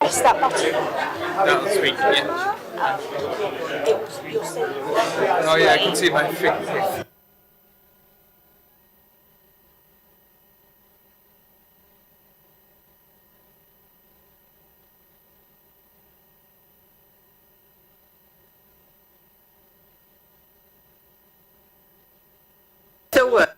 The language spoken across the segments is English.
press that button. That'll speak, yeah. You'll see. Oh yeah, I can see my fingertips. Still work.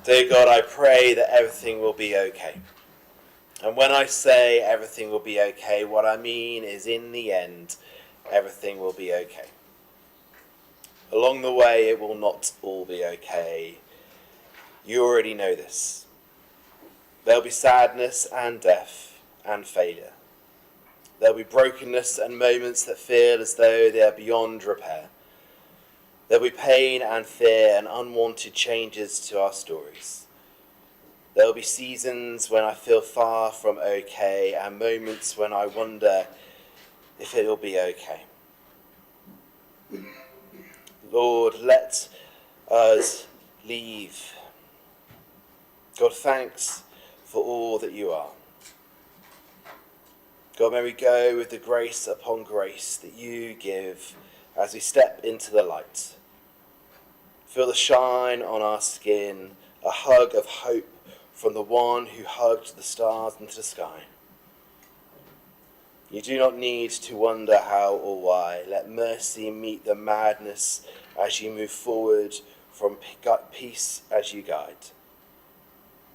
Dear God, I pray that everything will be okay. And when I say everything will be okay, what I mean is in the end, everything will be okay. Along the way, it will not all be okay. You already know this. There'll be sadness and death and failure. There'll be brokenness and moments that feel as though they are beyond repair. There'll be pain and fear and unwanted changes to our stories. There'll be seasons when I feel far from okay and moments when I wonder if it'll be okay. Lord, let us leave. God, thanks for all that you are. God, may we go with the grace upon grace that you give as we step into the light. Feel the shine on our skin, a hug of hope from the one who hugged the stars into the sky. You do not need to wonder how or why. Let mercy meet the madness as you move forward from peace as you guide.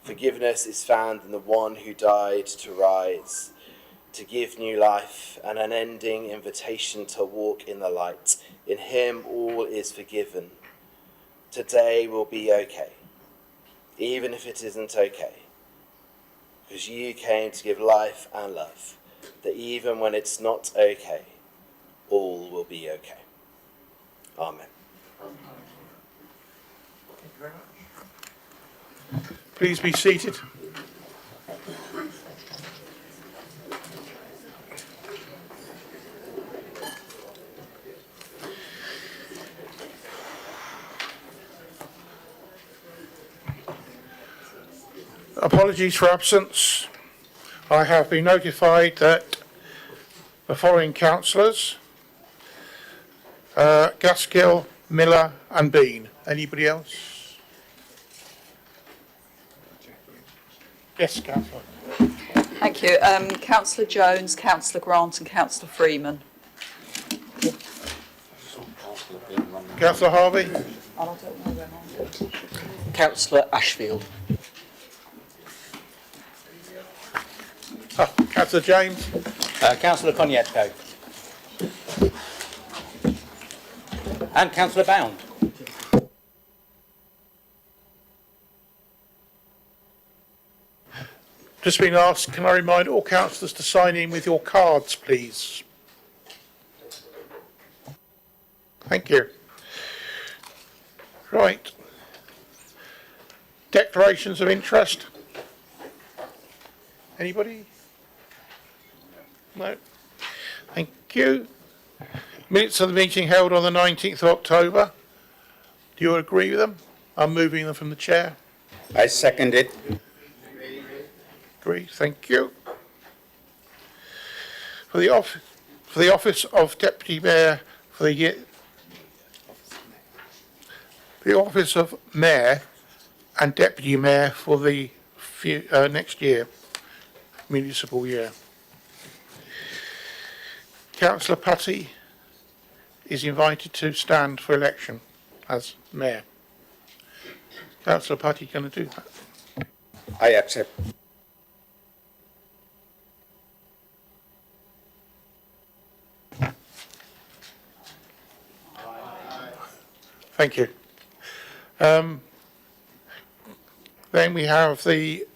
Forgiveness is found in the one who died to rise, to give new life, and an unending invitation to walk in the light. In him all is forgiven. Today will be okay, even if it isn't okay, because you came to give life and love, that even when it's not okay, all will be okay. Amen. Thank you very much. Please be seated. Apologies for absence. I have been notified that the following councillors, Gaskill, Miller and Bean. Anybody else? Yes, Councillor. Thank you. Councillor Jones, Councillor Grant and Councillor Freeman. Councillor Harvey. Councillor Ashfield. Councillor James. Councillor Konietzko. And Councillor Bound. Just been asked, can I remind all councillors to sign in with your cards, please? Thank you. Right. Declarations of interest. Anybody? No. Thank you. Minutes of the meeting held on the 19th of October. Do you agree with them? I'm moving them from the chair. I second it. Agree. Thank you. For the office of Deputy Mayor for the year, the office of Mayor and Deputy Mayor for the next year, municipal year. Councillor Putty is invited to stand for election as Mayor. Councillor Putty, going to do that? I accept. Thank you. Then we have the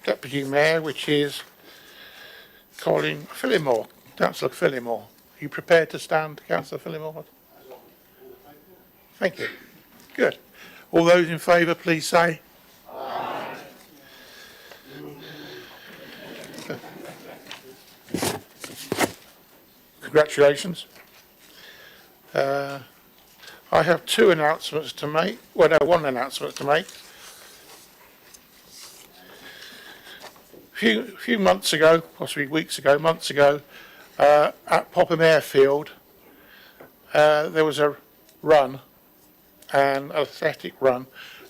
Deputy Mayor, which is Colin Phillimore. Councillor Phillimore. Are you prepared to stand, Councillor Phillimore? Thank you. Good. All those in favour, please say. Aye. Congratulations. I have two announcements to make. Well, no, one announcement to make. A few months ago, possibly months ago, at Popham Airfield, there was a run, an athletic run,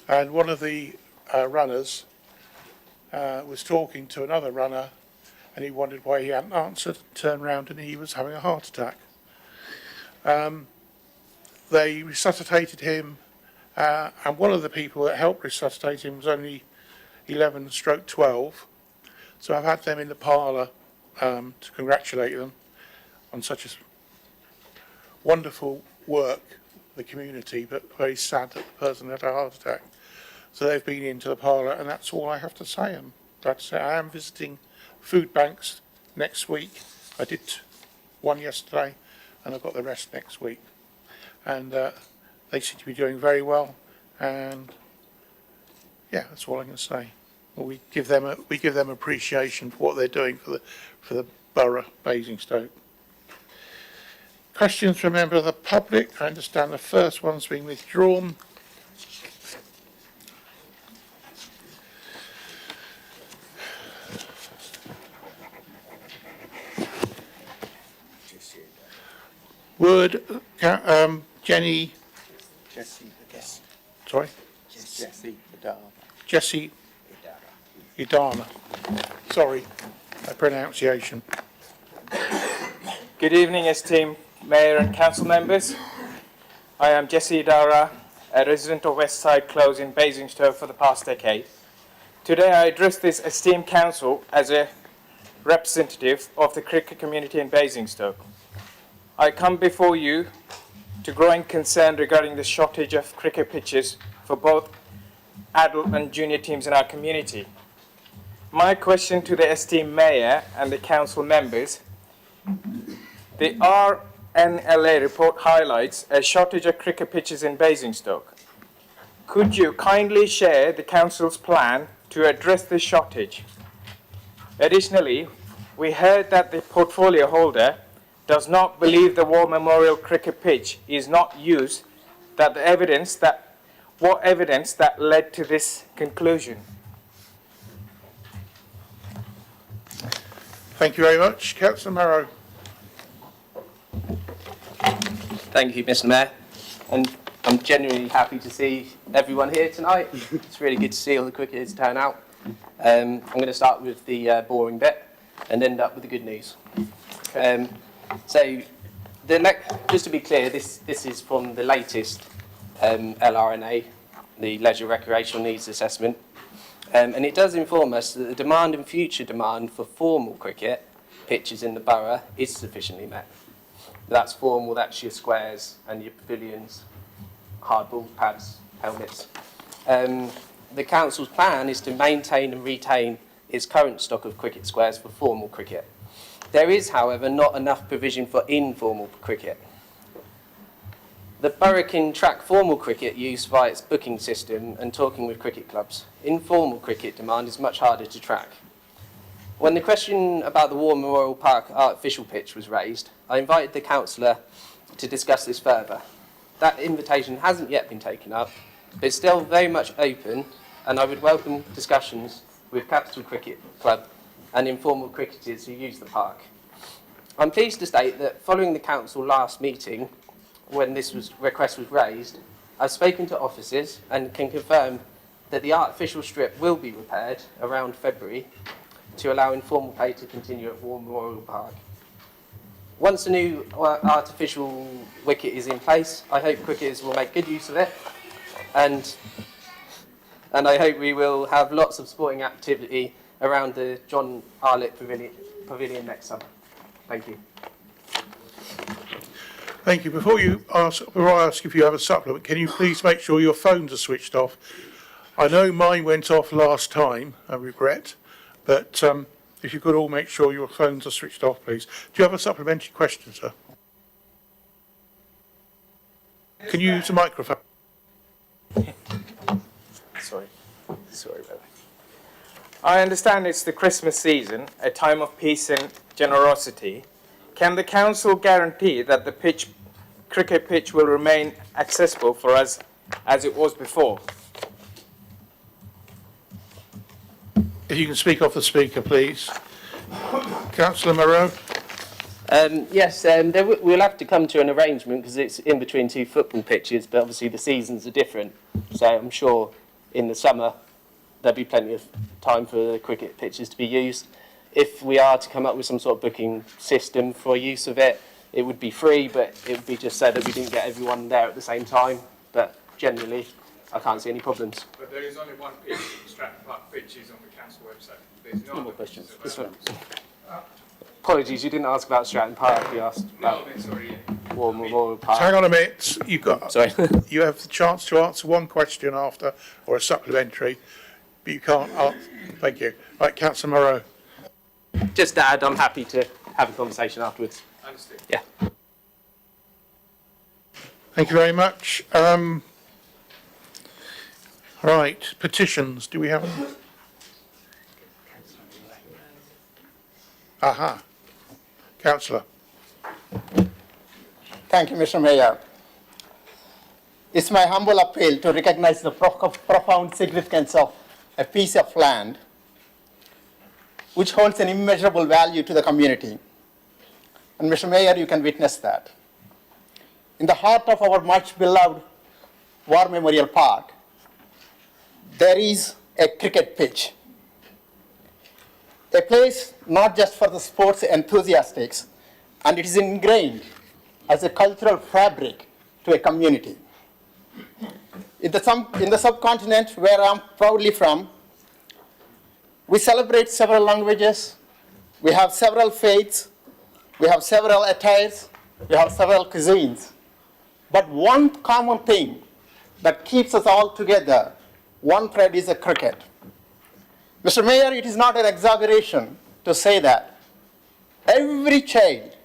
and one of the runners was talking to another runner, and he wondered why he hadn't answered, turned round and he was having a heart attack. They resuscitated him And one of the people that helped resuscitate him was only 11/12. So I've had them in the parlour to congratulate them on such a wonderful work, the community, but very sad that the person had a heart attack. So they've been into the parlour, and that's all I have to say. I'm glad to say I am visiting food banks next week. I did one yesterday, and I've got the rest next week. And they seem to be doing very well, and yeah, that's all I can say. Well, we give them appreciation for what they're doing for the borough, Basingstoke. Questions from a member of the public? I understand the first one's been withdrawn. Would Jenny? Jesse, yes. Sorry, Jesse, Adama. Jessie Idana. Sorry, my pronunciation. Good evening, esteemed Mayor and Council members. I am Jesse Idara, a resident of Westside Close in Basingstoke for the past decade. Today I address this esteemed council as a representative of the cricket community in Basingstoke. I come before you to growing concern regarding the shortage of cricket pitches for both adult and junior teams in our community. My question to the esteemed Mayor and the Council members: the RNLA report highlights a shortage of cricket pitches in Basingstoke. Could you kindly share the Council's plan to address this shortage? Additionally, we heard that the portfolio holder does not believe the War Memorial cricket pitch is not used, what evidence that led to this conclusion? Thank you very much. Councillor Marrow. Thank you, Mr. Mayor. And I'm genuinely happy to see everyone here tonight. It's really good to see all the cricketers turn out. I'm going to start with the boring bit and end up with the good news. So, just to be clear, this is from the latest LRNA, the Leisure Recreational Needs Assessment. And it does inform us that the demand and future demand for formal cricket pitches in the borough is sufficiently met. That's formal, that's your squares and your pavilions, hardball, pads, helmets. The council's plan is to maintain and retain its current stock of cricket squares for formal cricket. There is, however, not enough provision for informal cricket. The borough can track formal cricket use via its booking system and talking with cricket clubs. Informal cricket demand is much harder to track. When the question about the War Memorial Park artificial pitch was raised, I invited the councillor to discuss this further. That invitation hasn't yet been taken up, but it's still very much open, and I would welcome discussions with Capital Cricket Club and informal cricketers who use the park. I'm pleased to state that following the council last meeting, when this request was raised, I've spoken to officers and can confirm that the artificial strip will be repaired around February to allow informal play to continue at War Memorial Park. Once the new artificial wicket is in place, I hope cricketers will make good use of it, and I hope we will have lots of sporting activity around the John Arlett Pavilion next summer. Thank you. Thank you. Before I ask if you have a supplement, can you please make sure your phones are switched off? I know mine went off last time, I regret, but if you could all make sure your phones are switched off, please. Do you have a supplementary question, sir? Can you use the microphone? Sorry about that. I understand it's the Christmas season, a time of peace and generosity. Can the council guarantee that the cricket pitch will remain accessible for us as it was before? If you can speak off the speaker, please. Councillor Moreau. Yes, we'll have to come to an arrangement because it's in between two football pitches, but obviously the seasons are different. So I'm sure in the summer there'll be plenty of time for the cricket pitches to be used. If we are to come up with some sort of booking system for use of it, it would be free, but it would be just so that we didn't get everyone there at the same time. But generally, I can't see any problems. But there is only one pitch, Stratton Park pitch is on the council website. There's no No other more questions. pitches This available. one. Apologies, you didn't ask about Stratton Park, you asked No, about that's already. War Memorial So Park. hang on a minute, Sorry. you have the chance to answer one question after, or a supplementary, but you can't answer. Thank you. Right, Councillor Moreau. Just to add, I'm happy to have a conversation afterwards. Understood. Yeah. Thank you very much. Right, petitions, do we have them? Aha. Councillor. Thank you, Mr. Mayor. It's my humble appeal to recognize the profound significance of a piece of land which holds an immeasurable value to the community. And Mr. Mayor, you can witness that. In the heart of our much beloved War Memorial Park, there is a cricket pitch. A place not just for the sports enthusiasts, and it is ingrained as a cultural fabric to a community. In the subcontinent where I'm proudly from, we celebrate several languages, we have several faiths, we have several attires, we have several cuisines. But one common thing that keeps us all together, one thread, is a cricket. Mr. Mayor, it is not an exaggeration to say that every child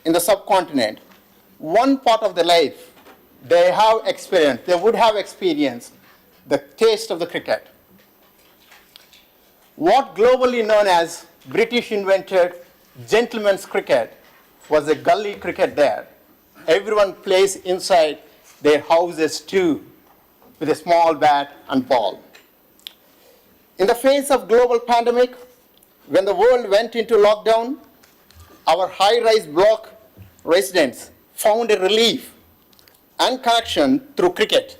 in the subcontinent, one part of their life, they would have experienced the taste of the cricket. What globally known as British invented gentleman's cricket was a gully cricket there. Everyone plays inside their houses too, with a small bat and ball. In the face of global pandemic, when the world went into lockdown, our high-rise block residents found a relief and connection through cricket.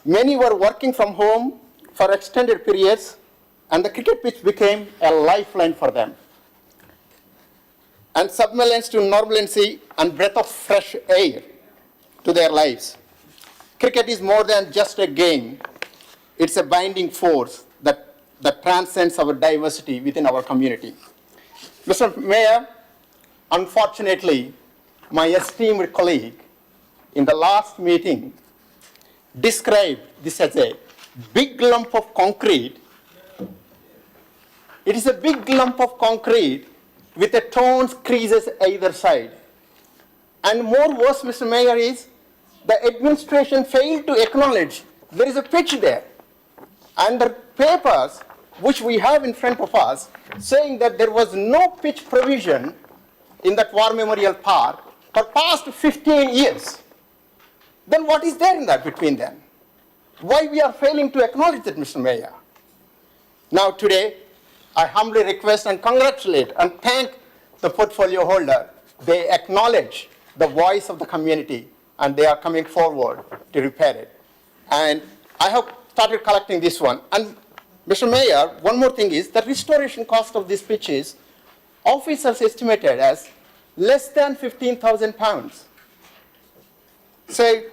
Many were working from home for extended periods, and the cricket pitch became a lifeline for them. And submergence to normalcy and breath of fresh air to their lives. Cricket is more than just a game. It's a binding force that transcends our diversity within our community. Mr. Mayor, unfortunately, my esteemed colleague in the last meeting described this as a big lump of concrete. It is a big lump of concrete with a torn creases either side. And more worse, Mr. Mayor, is the administration failed to acknowledge there is a pitch there. And the papers which we have in front of us saying that there was no pitch provision in that War Memorial Park for past 15 years. Then what is there in that between them? Why we are failing to acknowledge that, Mr. Mayor? Now today, I humbly request and congratulate and thank the portfolio holder. They acknowledge the voice of the community and they are coming forward to repair it. And I have started collecting this one. And Mr. Mayor, one more thing is the restoration cost of these pitches, officers estimated as less than £15,000. Say,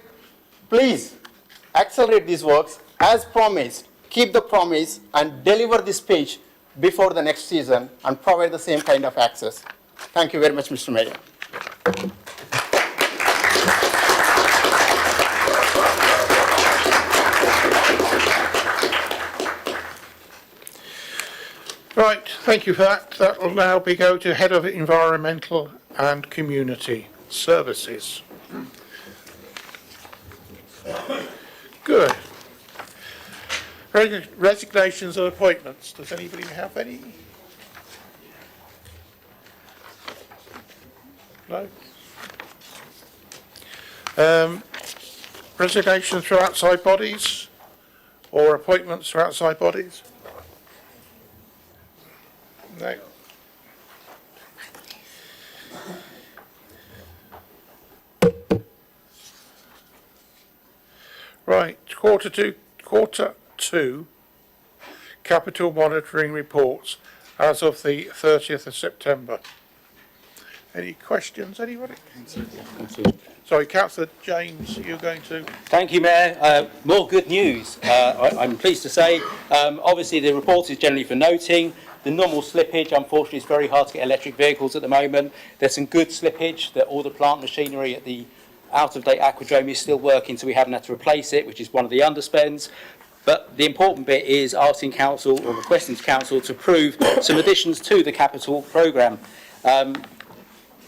please accelerate these works as promised, keep the promise and deliver this pitch before the next season and provide the same kind of access. Thank you very much, Mr. Mayor. Right, thank you for that. That will now go to Head of Environmental and Community Services. Good. Resignations and appointments. Does anybody have any? No? Resignations for outside bodies or appointments for outside bodies? No. Right, quarter two capital monitoring reports as of the 30th of September. Any questions, anybody? Sorry, Councillor James, you're going to... Thank you, Mayor. More good news, I'm pleased to say. Obviously, the report is generally for noting. The normal slippage, unfortunately, is very hard to get electric vehicles at the moment. There's some good slippage that all the plant machinery at the out-of-date aquadrome is still working, so we haven't had to replace it, which is one of the underspends. But the important bit is asking Council, or requesting to Council, to approve some additions to the capital programme.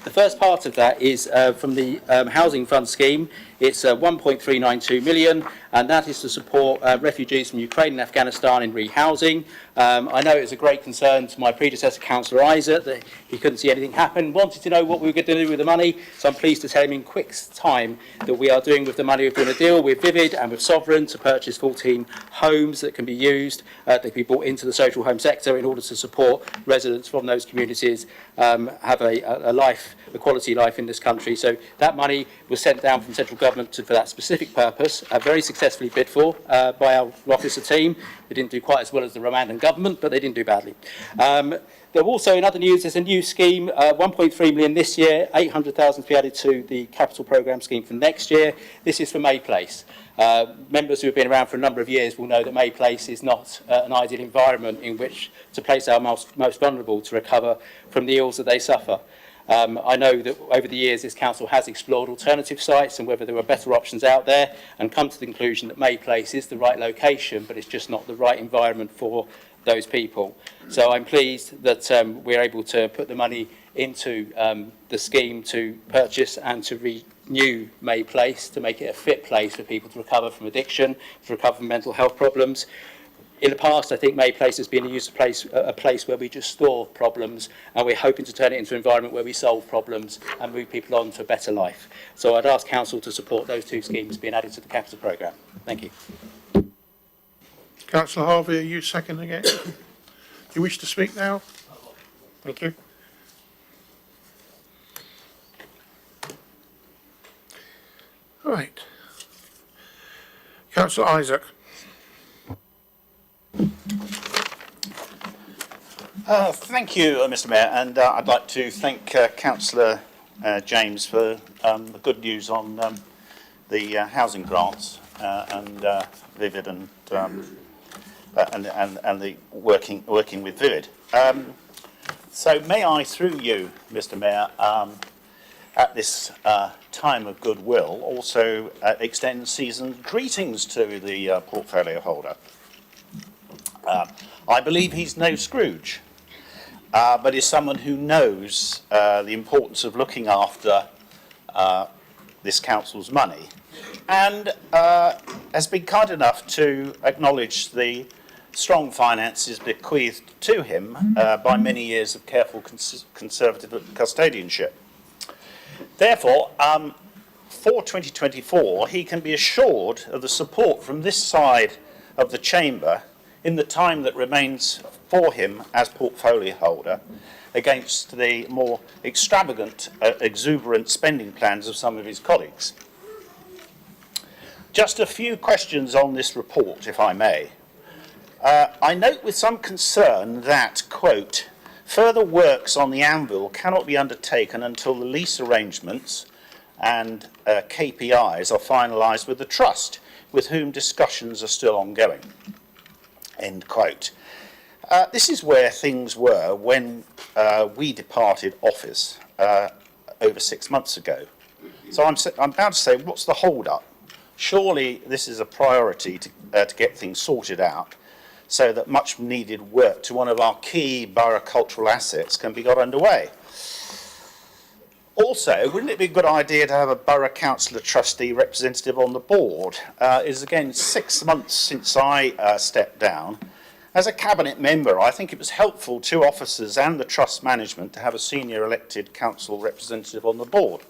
The first part of that is from the Housing Fund scheme. It's 1.392 million, and that is to support refugees from Ukraine and Afghanistan in rehousing. I know it was a great concern to my predecessor, Councillor Isaac, that he couldn't see anything happen, wanted to know what we were going to do with the money, so I'm pleased to tell him in quick time that we are doing with the money, we're doing a deal with Vivid and with Sovereign to purchase 14 homes that can be used, that can be brought into the social home sector in order to support residents from those communities have a quality life in this country. So that money was sent down from central government for that specific purpose, very successfully bid for by our officer team. They didn't do quite as well as the Rwandan government, but they didn't do badly. There also, in other news, there's a new scheme, 1.3 million this year, 800,000 to be added to the capital programme scheme for next year. This is for May Place. Members who have been around for a number of years will know that May Place is not an ideal environment in which to place our most vulnerable to recover from the ills that they suffer. I know that over the years this council has explored alternative sites and whether there are better options out there, and come to the conclusion that May Place is the right location, but it's just not the right environment for those people. So I'm pleased that we're able to put the money into the scheme to purchase and to renew May Place, to make it a fit place for people to recover from addiction, to recover from mental health problems. In the past, I think May Place has been a place where we just store problems, and we're hoping to turn it into an environment where we solve problems and move people on to a better life. So I'd ask Council to support those two schemes being added to the capital programme. Thank you. Councillor Harvey, are you seconding it? Do you wish to speak now? Thank you. Right. Councillor Isaac. Thank you, Mr Mayor, and I'd like to thank Councillor James for the good news on the housing grants and Vivid and the working with Vivid. So may I, through you, Mr Mayor, at this time of goodwill, also extend seasoned greetings to the portfolio holder. I believe he's no Scrooge, but is someone who knows the importance of looking after this council's money, and has been kind enough to acknowledge the strong finances bequeathed to him by many years of careful conservative custodianship. Therefore, for 2024, he can be assured of the support from this side of the chamber in the time that remains for him as portfolio holder against the more extravagant, exuberant spending plans of some of his colleagues. Just a few questions on this report, if I may. I note with some concern that, quote, further works on the anvil cannot be undertaken until the lease arrangements and KPIs are finalised with the trust, with whom discussions are still ongoing. End quote. This is where things were when we departed office over 6 months ago. So I'm about to say, what's the hold-up? Surely this is a priority to get things sorted out so that much needed work to one of our key borough cultural assets can be got underway. Also, wouldn't it be a good idea to have a borough councillor trustee representative on the board? It is again 6 months since I stepped down. As a cabinet member, I think it was helpful to officers and the trust management to have a senior elected council representative on the board.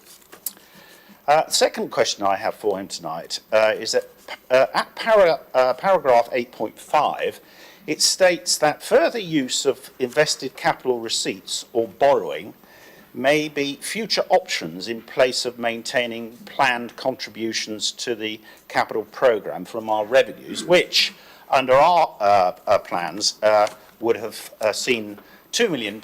Second question I have for him tonight is that at paragraph 8.5, it states that further use of invested capital receipts or borrowing may be future options in place of maintaining planned contributions to the capital programme from our revenues, which, under our plans, would have seen £2 million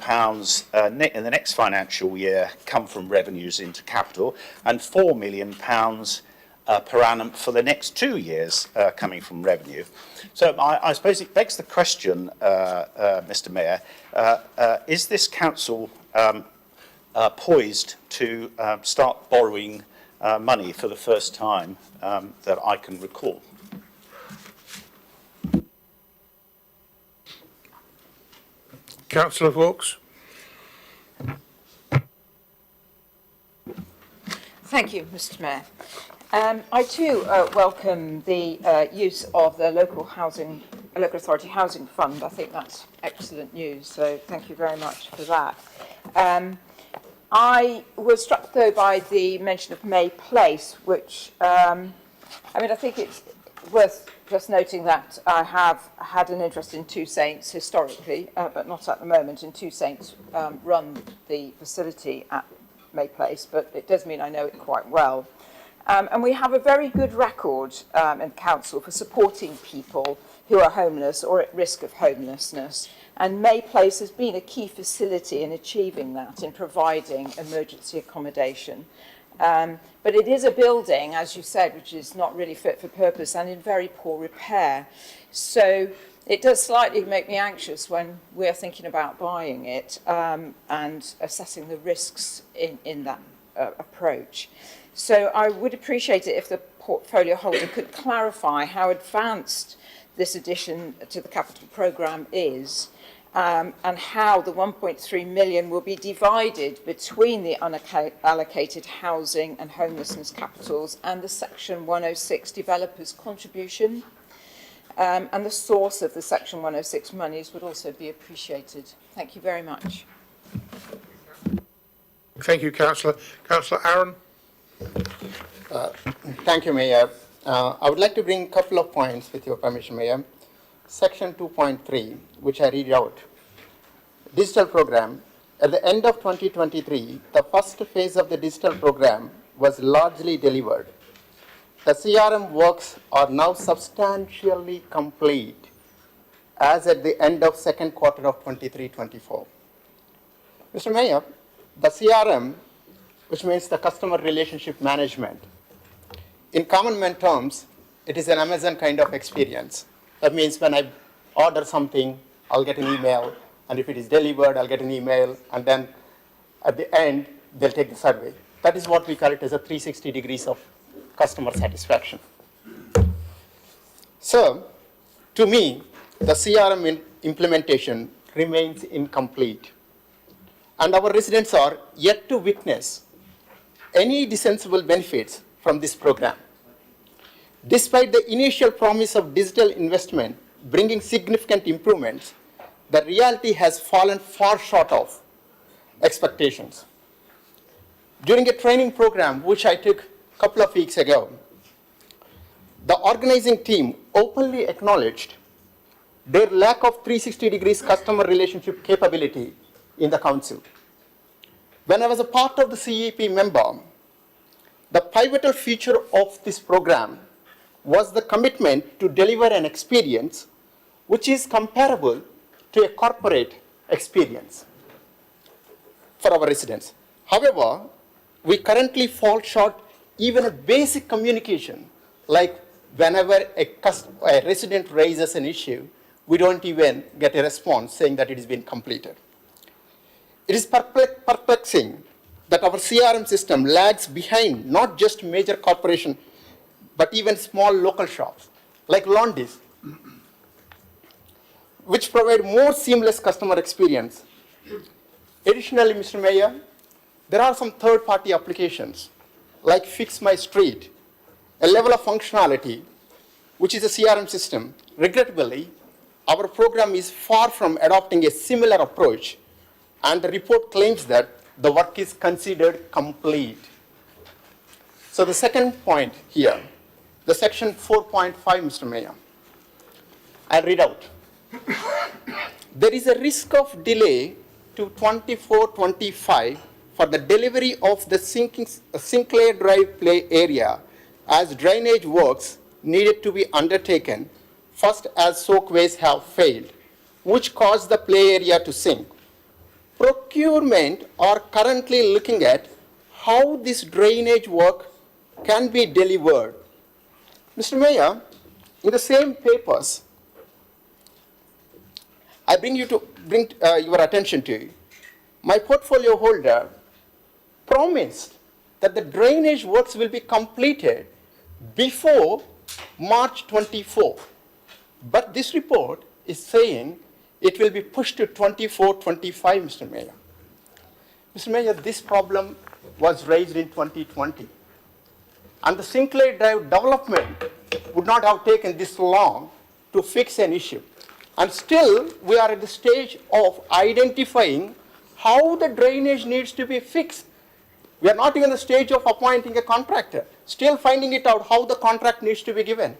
in the next financial year come from revenues into capital, and £4 million per annum for the next 2 years coming from revenue. So I suppose it begs the question, Mr. Mayor, is this council poised to start borrowing money for the first time that I can recall? Councillor Vaux. Thank you, Mr. Mayor. I too welcome the use of the local authority housing fund. I think that's excellent news, so thank you very much for that. I was struck though by the mention of May Place, which I think it's worth just noting that I have had an interest in Two Saints historically, but not at the moment, and Two Saints run the facility at May Place, but it does mean I know it quite well. And we have a very good record in council for supporting people who are homeless or at risk of homelessness. And May Place has been a key facility in achieving that, in providing emergency accommodation. But it is a building, as you said, which is not really fit for purpose and in very poor repair. So it does slightly make me anxious when we're thinking about buying it and assessing the risks in that approach. So I would appreciate it if the portfolio holder could clarify how advanced this addition to the capital programme is, and how the 1.3 million will be divided between the unallocated housing and homelessness capitals and the Section 106 developers' contribution. And the source of the Section 106 monies would also be appreciated. Thank you very much. Thank you, Councillor. Councillor Aaron. Thank you, Mayor. I would like to bring a couple of points with your permission, Mayor. Section 2.3, which I read out. Digital program. At the end of 2023, the first phase of the digital program was largely delivered. The CRM works are now substantially complete as at the end of second quarter of 23-24. Mr. Mayor, the CRM, which means the customer relationship management, in common man terms, it is an Amazon kind of experience. That means when I order something, I'll get an email, and if it is delivered, I'll get an email, and then at the end, they'll take the survey. That is what we call it as a 360 degrees of customer satisfaction. So, to me, the CRM implementation remains incomplete, and our residents are yet to witness any sensible benefits from this program. Despite the initial promise of digital investment bringing significant improvements, the reality has fallen far short of expectations. During a training program, which I took a couple of weeks ago, the organizing team openly acknowledged their lack of 360 degrees customer relationship capability in the council. When I was a part of the CEP member, the pivotal feature of this program was the commitment to deliver an experience which is comparable to a corporate experience for our residents. However, we currently fall short even of basic communication, like whenever a resident raises an issue, we don't even get a response saying that it has been completed. It is perplexing that our CRM system lags behind not just major corporations, but even small local shops, like laundries, which provide more seamless customer experience. Additionally, Mr. Mayor, there are some third-party applications, like Fix My Street, a level of functionality, which is a CRM system. Regrettably, our program is far from adopting a similar approach, and the report claims that the work is considered complete. So the second point here, the section 4.5, Mr. Mayor, I'll read out. There is a risk of delay to 24-25 for the delivery of the Sinclair Drive play area, as drainage works needed to be undertaken first as soakways have failed, which caused the play area to sink. Procurement are currently looking at how this drainage work can be delivered. Mr. Mayor, in the same papers, I bring your attention to my portfolio holder promised that the drainage works will be completed before March 24. But this report is saying it will be pushed to 24-25, Mr. Mayor. Mr. Mayor, this problem was raised in 2020. And the Sinclair Drive development would not have taken this long to fix an issue. And still, we are at the stage of identifying how the drainage needs to be fixed. We are not even at the stage of appointing a contractor, still finding it out how the contract needs to be given.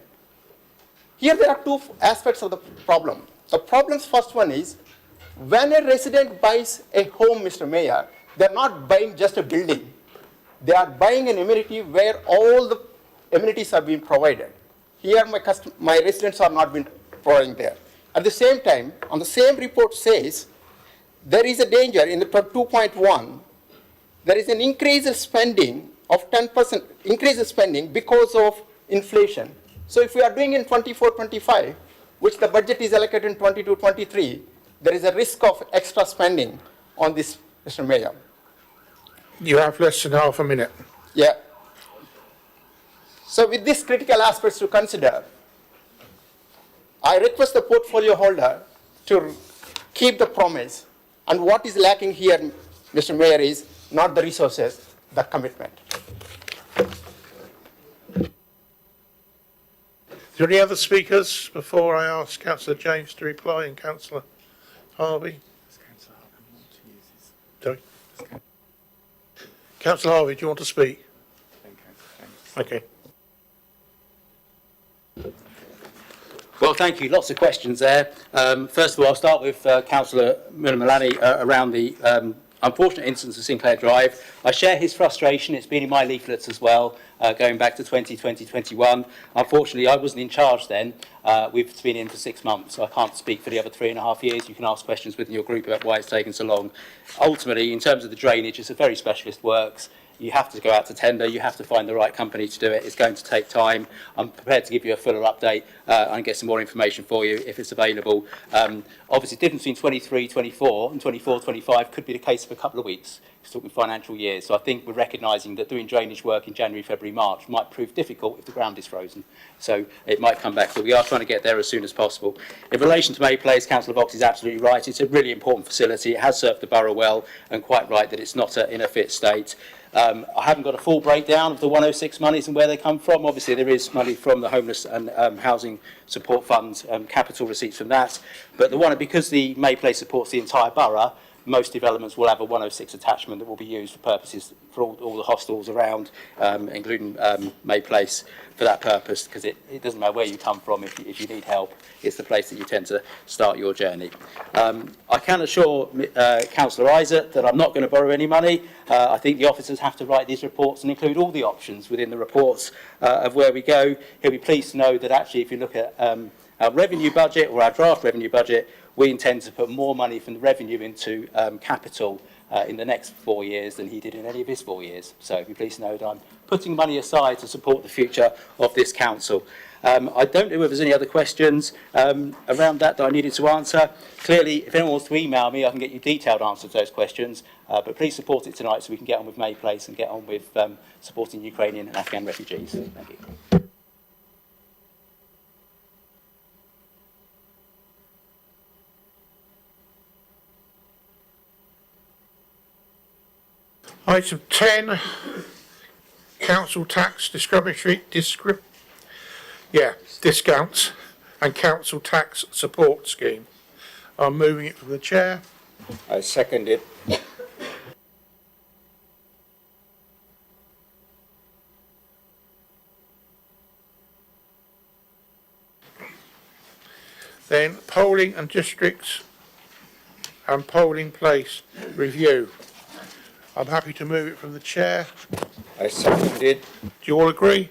Here there are two aspects of the problem. The problem's first one is, when a resident buys a home, Mr. Mayor, they're not buying just a building. They are buying an amenity where all the amenities are being provided. Here my residents are not being provided there. At the same time, on the same report says, there is a danger in the 2.1, there is an increased spending of 10% increased spending because of inflation. So if we are doing in 24-25, which the budget is allocated in 22-23, there is a risk of extra spending on this, Mr. Mayor. You have less than half a minute. Yeah. So with these critical aspects to consider, I request the portfolio holder to keep the promise. And what is lacking here, Mr. Mayor, is not the resources, the commitment. Is there any other speakers before I ask Councillor James to reply and Councillor Harvey? Sorry? Councillor Harvey, do you want to speak? Okay. Well, thank you. Lots of questions there. First of all, I'll start with Councillor Mulani around the unfortunate instance of Sinclair Drive. I share his frustration. It's been in my leaflets as well, going back to 2020-21. Unfortunately, I wasn't in charge then. We've been in for 6 months, so I can't speak for the other 3.5 years. You can ask questions within your group about why it's taken so long. Ultimately, in terms of the drainage, it's a very specialist works. You have to go out to tender, you have to find the right company to do it. It's going to take time. I'm prepared to give you a fuller update and get some more information for you if it's available. Obviously, the difference between 23-24 and 24-25 could be the case for a couple of weeks. It's talking financial years. So I think we're recognising that doing drainage work in January, February, March might prove difficult if the ground is frozen. So it might come back, but we are trying to get there as soon as possible. In relation to May Place, Councillor Vox is absolutely right. It's a really important facility. It has served the borough well, and quite right that it's not in a fit state. I haven't got a full breakdown of the 106 monies and where they come from. Obviously, there is money from the Homeless and Housing Support Fund, capital receipts from that. But because the May Place supports the entire borough, most developments will have a 106 attachment that will be used for purposes for all the hostels around, including May Place, for that purpose, because it doesn't matter where you come from. If you need help, it's the place that you tend to start your journey. I can assure Councillor Isaac that I'm not going to borrow any money. I think the officers have to write these reports and include all the options within the reports of where we go. He'll be pleased to know that actually, if you look at our revenue budget or our draft revenue budget, we intend to put more money from the revenue into capital in the next 4 years than he did in any of his 4 years. So be pleased to know that I'm putting money aside to support the future of this council. I don't know if there's any other questions around that I needed to answer. Clearly, if anyone wants to email me, I can get you detailed answers to those questions. But please support it tonight so we can get on with May Place and get on with supporting Ukrainian and Afghan refugees. Thank you. Item 10, council tax discounts and council tax support scheme. I'm moving it from the chair. I second it. Then polling and districts and polling place review. I'm happy to move it from the chair. I second it. Do you all agree?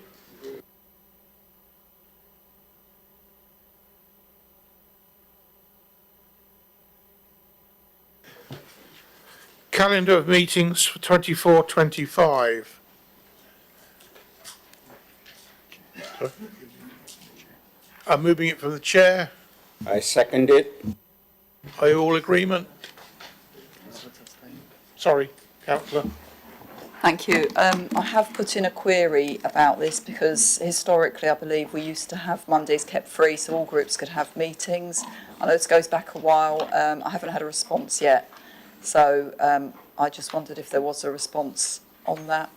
Calendar of meetings for 24-25. I'm moving it from the chair. I second it. Are you all agreement? Sorry, councillor. Thank you. I have put in a query about this because historically I believe we used to have Mondays kept free so all groups could have meetings. I know this goes back a while. I haven't had a response yet. So I just wondered if there was a response on that.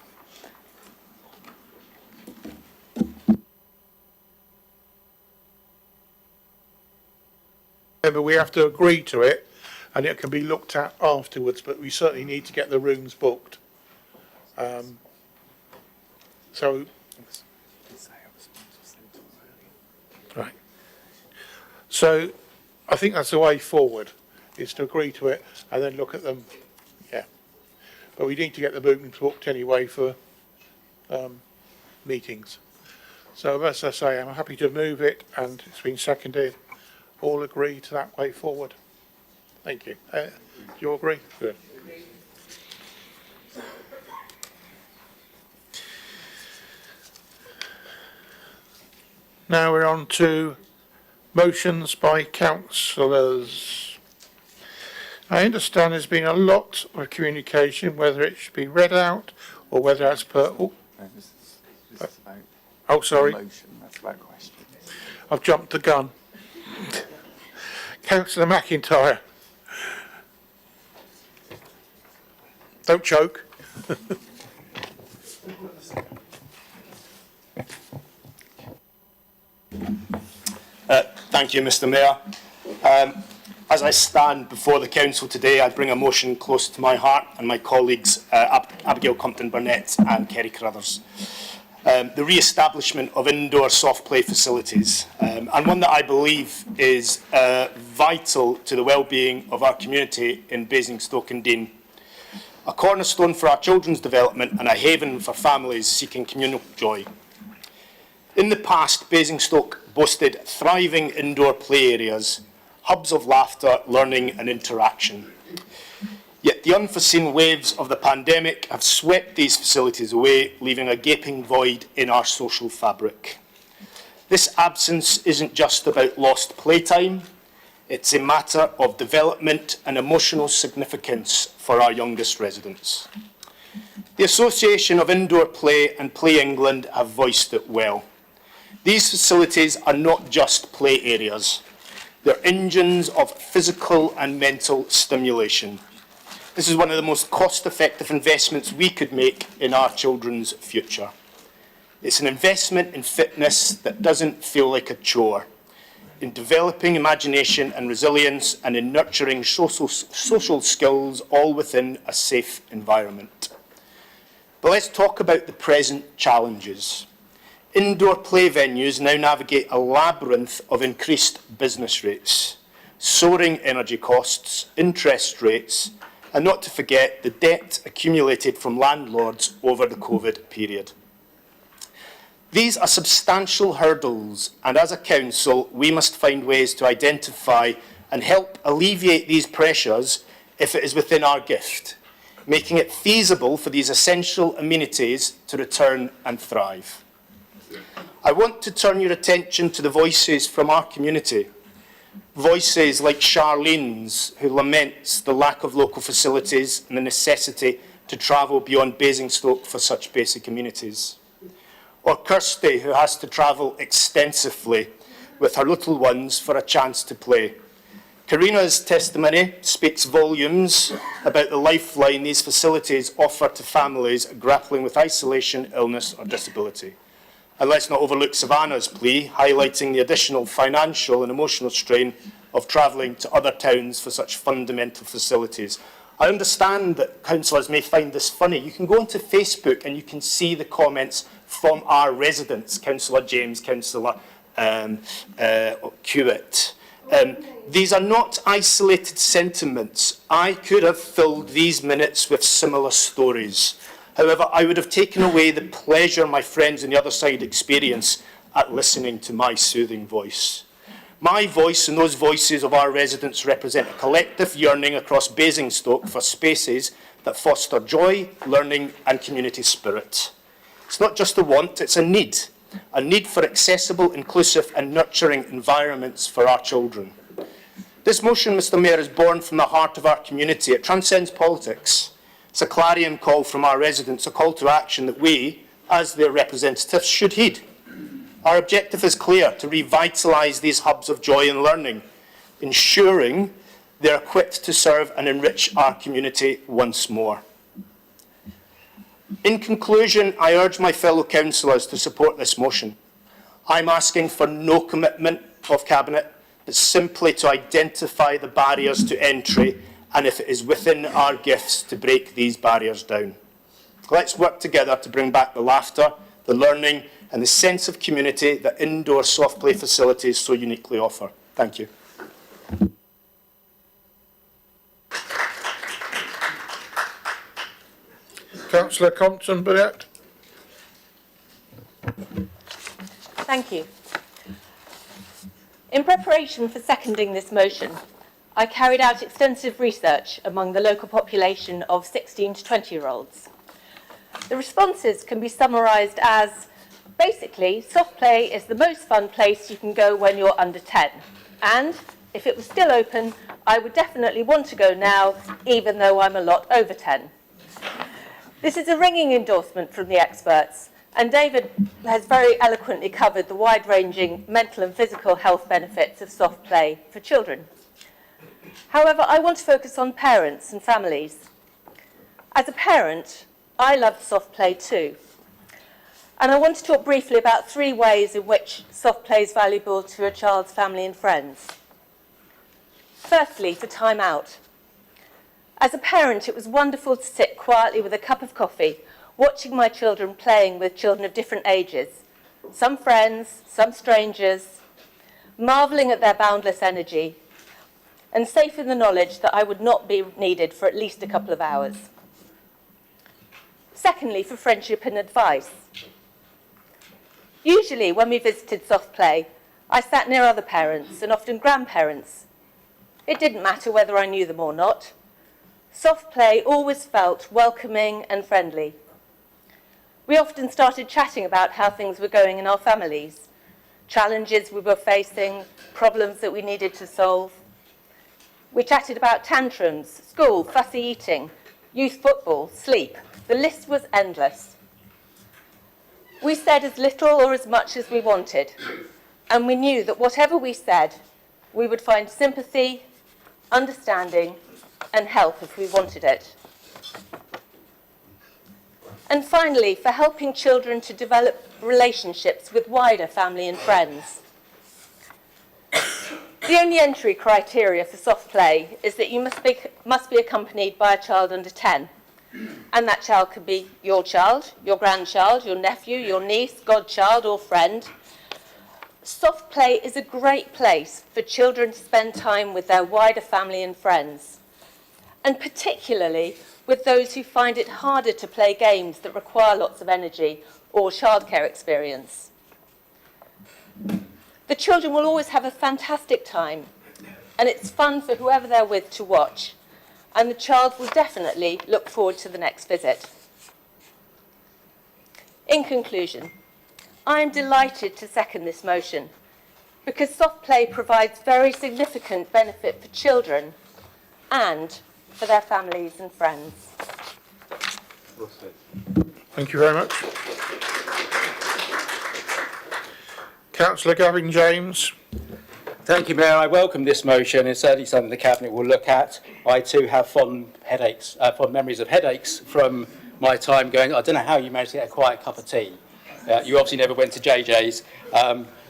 Remember, we have to agree to it and it can be looked at afterwards, but we certainly need to get the rooms booked. Right. So I think that's the way forward, is to agree to it and then look at them. Yeah. But we need to get the rooms booked anyway for meetings. So as I say, I'm happy to move it and it's been seconded. All agree to that way forward. Thank you. Do you all agree? Good. Now we're on to motions by councillors. I understand there's been a lot of communication, whether it should be read out or whether as per... Oh, sorry. That's about question. I've jumped the gun. Councillor McIntyre. Don't choke. Thank you, Mr. Mayor. As I stand before the council today, I bring a motion close to my heart and my colleagues Abigail Compton-Burnett and Kerry Carruthers. The re-establishment of indoor soft play facilities, and one that I believe is vital to the well-being of our community in Basingstoke and Deane. A cornerstone for our children's development and a haven for families seeking communal joy. In the past, Basingstoke boasted thriving indoor play areas, hubs of laughter, learning and interaction. Yet the unforeseen waves of the pandemic have swept these facilities away, leaving a gaping void in our social fabric. This absence isn't just about lost playtime, it's a matter of development and emotional significance for our youngest residents. The Association of Indoor Play and Play England have voiced it well. These facilities are not just play areas. They're engines of physical and mental stimulation. This is one of the most cost-effective investments we could make in our children's future. It's an investment in fitness that doesn't feel like a chore, in developing imagination and resilience and in nurturing social skills, all within a safe environment. But let's talk about the present challenges. Indoor play venues now navigate a labyrinth of increased business rates, soaring energy costs, interest rates, and not to forget the debt accumulated from landlords over the COVID period. These are substantial hurdles, and as a council, we must find ways to identify and help alleviate these pressures if it is within our gift, making it feasible for these essential amenities to return and thrive. I want to turn your attention to the voices from our community. Voices like Charlene's, who laments the lack of local facilities and the necessity to travel beyond Basingstoke for such basic amenities. Or Kirsty, who has to travel extensively with her little ones for a chance to play. Karina's testimony speaks volumes about the lifeline these facilities offer to families grappling with isolation, illness or disability. And let's not overlook Savannah's plea, highlighting the additional financial and emotional strain of travelling to other towns for such fundamental facilities. I understand that councillors may find this funny. You can go onto Facebook and you can see the comments from our residents, Councillor James, Councillor Hewitt. These are not isolated sentiments. I could have filled these minutes with similar stories. However, I would have taken away the pleasure my friends on the other side experience at listening to my soothing voice. My voice and those voices of our residents represent a collective yearning across Basingstoke for spaces that foster joy, learning and community spirit. It's not just a want, it's a need for accessible, inclusive and nurturing environments for our children. This motion, Mr Mayor, is born from the heart of our community. It transcends politics. It's a clarion call from our residents, a call to action that we, as their representatives, should heed. Our objective is clear: to revitalise these hubs of joy and learning, ensuring they're equipped to serve and enrich our community once more. In conclusion, I urge my fellow councillors to support this motion. I'm asking for no commitment of Cabinet, but simply to identify the barriers to entry and, if it is within our gifts, to break these barriers down. Let's work together to bring back the laughter, the learning and the sense of community that indoor soft play facilities so uniquely offer. Thank you. Councillor Compton-Burnett. Thank you. In preparation for seconding this motion, I carried out extensive research among the local population of 16 to 20-year-olds. The responses can be summarised as, basically, soft play is the most fun place you can go when you're under 10. And if it was still open, I would definitely want to go now, even though I'm a lot over 10. This is a ringing endorsement from the experts, and David has very eloquently covered the wide-ranging mental and physical health benefits of soft play for children. However, I want to focus on parents and families. As a parent, I loved soft play too. And I want to talk briefly about 3 ways in which soft play is valuable to a child's family and friends. Firstly, for time out. As a parent, it was wonderful to sit quietly with a cup of coffee, watching my children playing with children of different ages, some friends, some strangers, marvelling at their boundless energy, and safe in the knowledge that I would not be needed for at least a couple of hours. Secondly, for friendship and advice. Usually, when we visited soft play, I sat near other parents and often grandparents. It didn't matter whether I knew them or not. Soft play always felt welcoming and friendly. We often started chatting about how things were going in our families, challenges we were facing, problems that we needed to solve. We chatted about tantrums, school, fussy eating, youth football, sleep. The list was endless. We said as little or as much as we wanted, and we knew that whatever we said, we would find sympathy, understanding, and help if we wanted it. And finally, for helping children to develop relationships with wider family and friends. The only entry criteria for soft play is that you must be accompanied by a child under 10. And that child could be your child, your grandchild, your nephew, your niece, godchild or friend. Soft play is a great place for children to spend time with their wider family and friends, and particularly with those who find it harder to play games that require lots of energy or childcare experience. The children will always have a fantastic time, and it's fun for whoever they're with to watch, and the child will definitely look forward to the next visit. In conclusion, I am delighted to second this motion because soft play provides very significant benefit for children and for their families and friends. Thank you very much. Councillor Gavin James. Thank you, Mayor. I welcome this motion. It's certainly something the Cabinet will look at. I too have fond memories of headaches from my time going. I don't know how you managed to get a quiet cup of tea. You obviously never went to JJ's.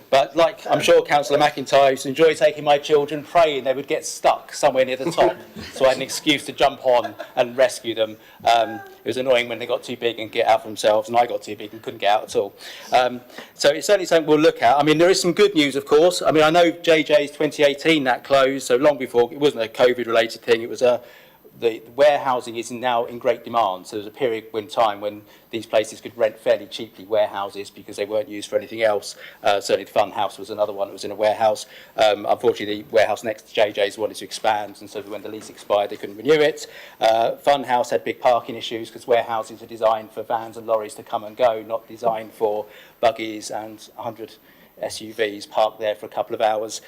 But like I'm sure Councillor McIntyre used to enjoy taking my children, praying they would get stuck somewhere near the top, so I had an excuse to jump on and rescue them. It was annoying when they got too big and get out for themselves, and I got too big and couldn't get out at all. So it's certainly something we'll look at. I mean, there is some good news, of course. I mean, I know JJ's 2018 that closed, so long before, it wasn't a COVID-related thing, it was a the warehousing is now in great demand. So there was a period in time when these places could rent fairly cheaply warehouses because they weren't used for anything else. Certainly the Fun House was another one that was in a warehouse. Unfortunately, the warehouse next to JJ's wanted to expand, and so when the lease expired, they couldn't renew it. Fun House had big parking issues because warehouses are designed for vans and lorries to come and go, not designed for buggies and 100 SUVs parked there for a couple of hours,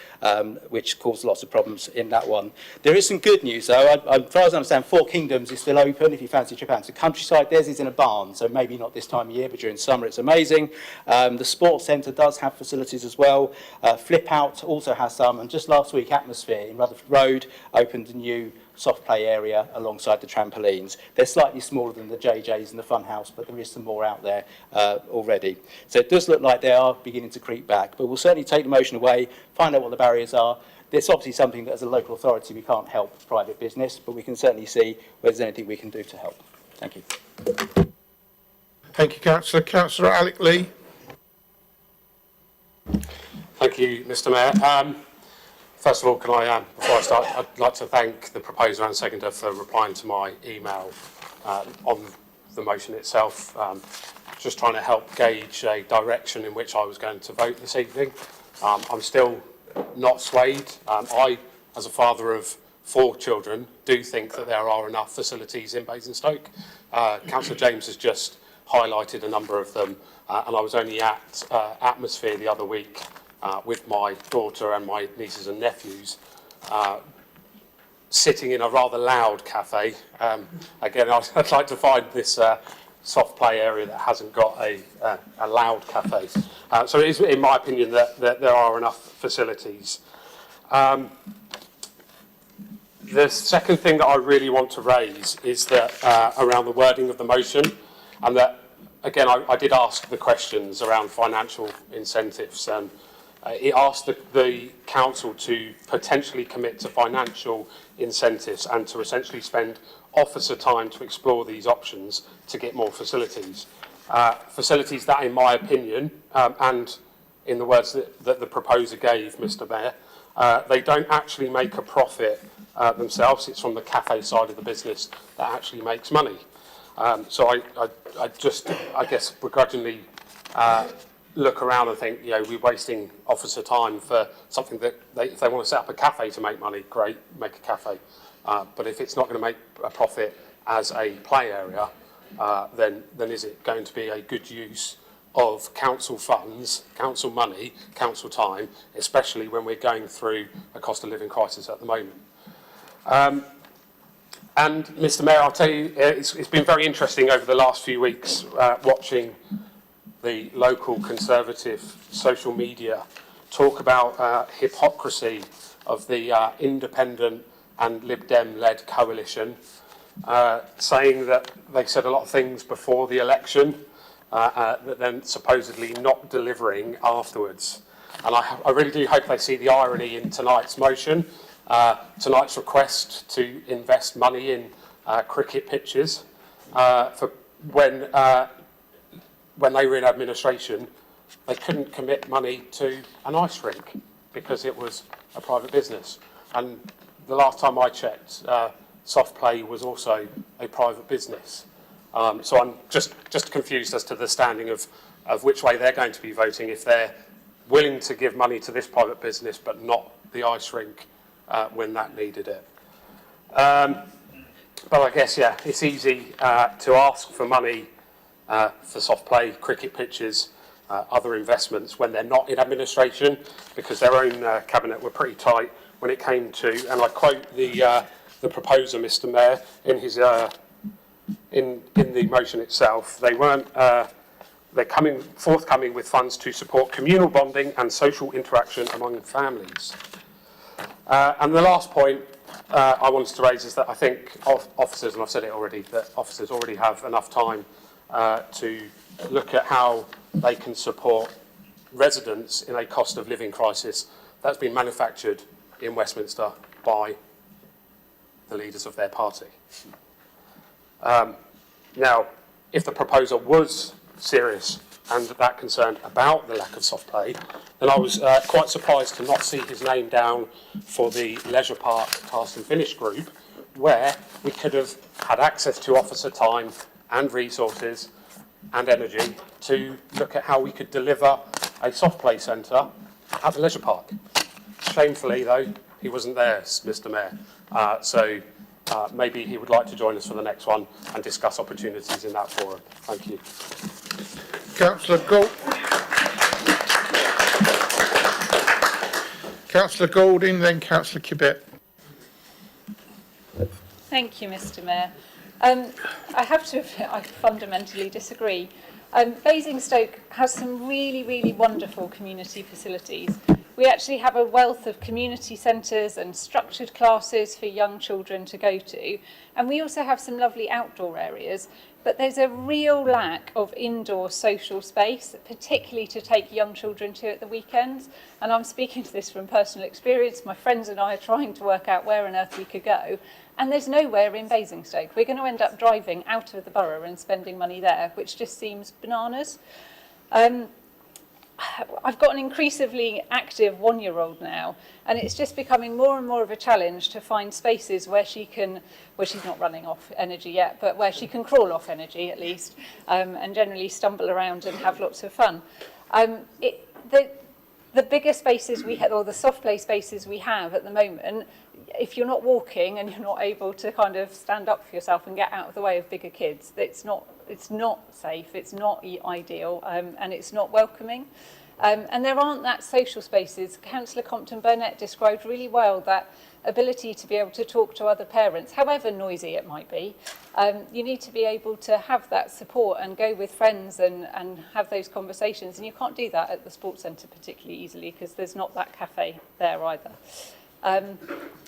which caused lots of problems in that one. There is some good news though. As far as I understand, Four Kingdoms is still open if you fancy Japan. So countryside, theirs is in a barn, so maybe not this time of year, but during summer it's amazing. The sports centre does have facilities as well. Flip Out also has some, and just last week Atmosphere in Rutherford Road opened a new soft play area alongside the trampolines. They're slightly smaller than the JJ's and the Fun House, but there is some more out there already. So it does look like they are beginning to creep back, but we'll certainly take the motion away, find out what the barriers are. It's obviously something that as a local authority we can't help private business, but we can certainly see whether there's anything we can do to help. Thank you. Thank you, Councillor. Councillor Alec Lee. Thank you, Mr. Mayor. First of all, can I, before I start, I'd like to thank the proposer and seconder for replying to my email on the motion itself. Just trying to help gauge a direction in which I was going to vote this evening. I'm still not swayed. I, as a father of 4 children, do think that there are enough facilities in Basingstoke. Councillor James has just highlighted a number of them, and I was only at Atmosphere the other week with my daughter and my nieces and nephews, sitting in a rather loud cafe. Again, I'd like to find this soft play area that hasn't got a loud cafe. So it is, in my opinion, that there are enough facilities. The second thing that I really want to raise is that around the wording of the motion, and that, again, I did ask the questions around financial incentives, and it asked the council to potentially commit to financial incentives and to essentially spend officer time to explore these options to get more facilities. Facilities that, in my opinion, and in the words that the proposer gave, Mr. Mayor, they don't actually make a profit themselves. It's from the cafe side of the business that actually makes money. So I just, I guess, begrudgingly look around and think, you know, we're wasting officer time for something that if they want to set up a cafe to make money, great, make a cafe. But if it's not going to make a profit as a play area, then is it going to be a good use of council funds, council money, council time, especially when we're going through a cost of living crisis at the moment? And Mr. Mayor, I'll tell you, it's been very interesting over the last few weeks watching the local Conservative social media talk about hypocrisy of the independent and Lib Dem-led coalition, saying that they said a lot of things before the election that then supposedly not delivering afterwards. And I really do hope they see the irony in tonight's motion, tonight's request to invest money in cricket pitches for when they were in administration, they couldn't commit money to an ice rink because it was a private business. And the last time I checked, soft play was also a private business. So I'm just confused as to the standing of which way they're going to be voting, if they're willing to give money to this private business but not the ice rink when that needed it. But I guess, yeah, it's easy to ask for money for soft play, cricket pitches, other investments when they're not in administration, because their own cabinet were pretty tight when it came to, and I quote the proposer, Mr. Mayor, in his in the motion itself, they weren't they're forthcoming with funds to support communal bonding and social interaction among families. And the last point I wanted to raise is that I think officers, and I've said it already, that officers already have enough time to look at how they can support residents in a cost of living crisis that's been manufactured in Westminster by the leaders of their party. Now, if the proposer was serious and that concerned about the lack of soft play, then I was quite surprised to not see his name down for the Leisure Park Task and Finish group, where we could have had access to officer time and resources and energy to look at how we could deliver a soft play centre at the Leisure Park. Shamefully, though, he wasn't there, Mr. Mayor. So maybe he would like to join us for the next one and discuss opportunities in that forum. Thank you. Councillor Goulding, then Councillor Kibet. Thank you, Mr. Mayor. I have to admit, I fundamentally disagree. Basingstoke has some really, really wonderful community facilities. We actually have a wealth of community centres and structured classes for young children to go to. And we also have some lovely outdoor areas. But there's a real lack of indoor social space, particularly to take young children to at the weekends. And I'm speaking to this from personal experience. My friends and I are trying to work out where on earth we could go. And there's nowhere in Basingstoke. We're going to end up driving out of the borough and spending money there, which just seems bananas. I've got an increasingly active one-year-old now, and it's just becoming more and more of a challenge to find spaces where she can, well, she's not running off energy yet, but where she can crawl off energy at least, and generally stumble around and have lots of fun. The bigger spaces we have, or the soft play spaces we have at the moment, if you're not walking and you're not able to kind of stand up for yourself and get out of the way of bigger kids, it's not safe, it's not ideal, and it's not welcoming. And there aren't that social spaces. Councillor Compton-Burnett described really well that ability to be able to talk to other parents, however noisy it might be. You need to be able to have that support and go with friends and have those conversations. And you can't do that at the sports centre particularly easily because there's not that cafe there either.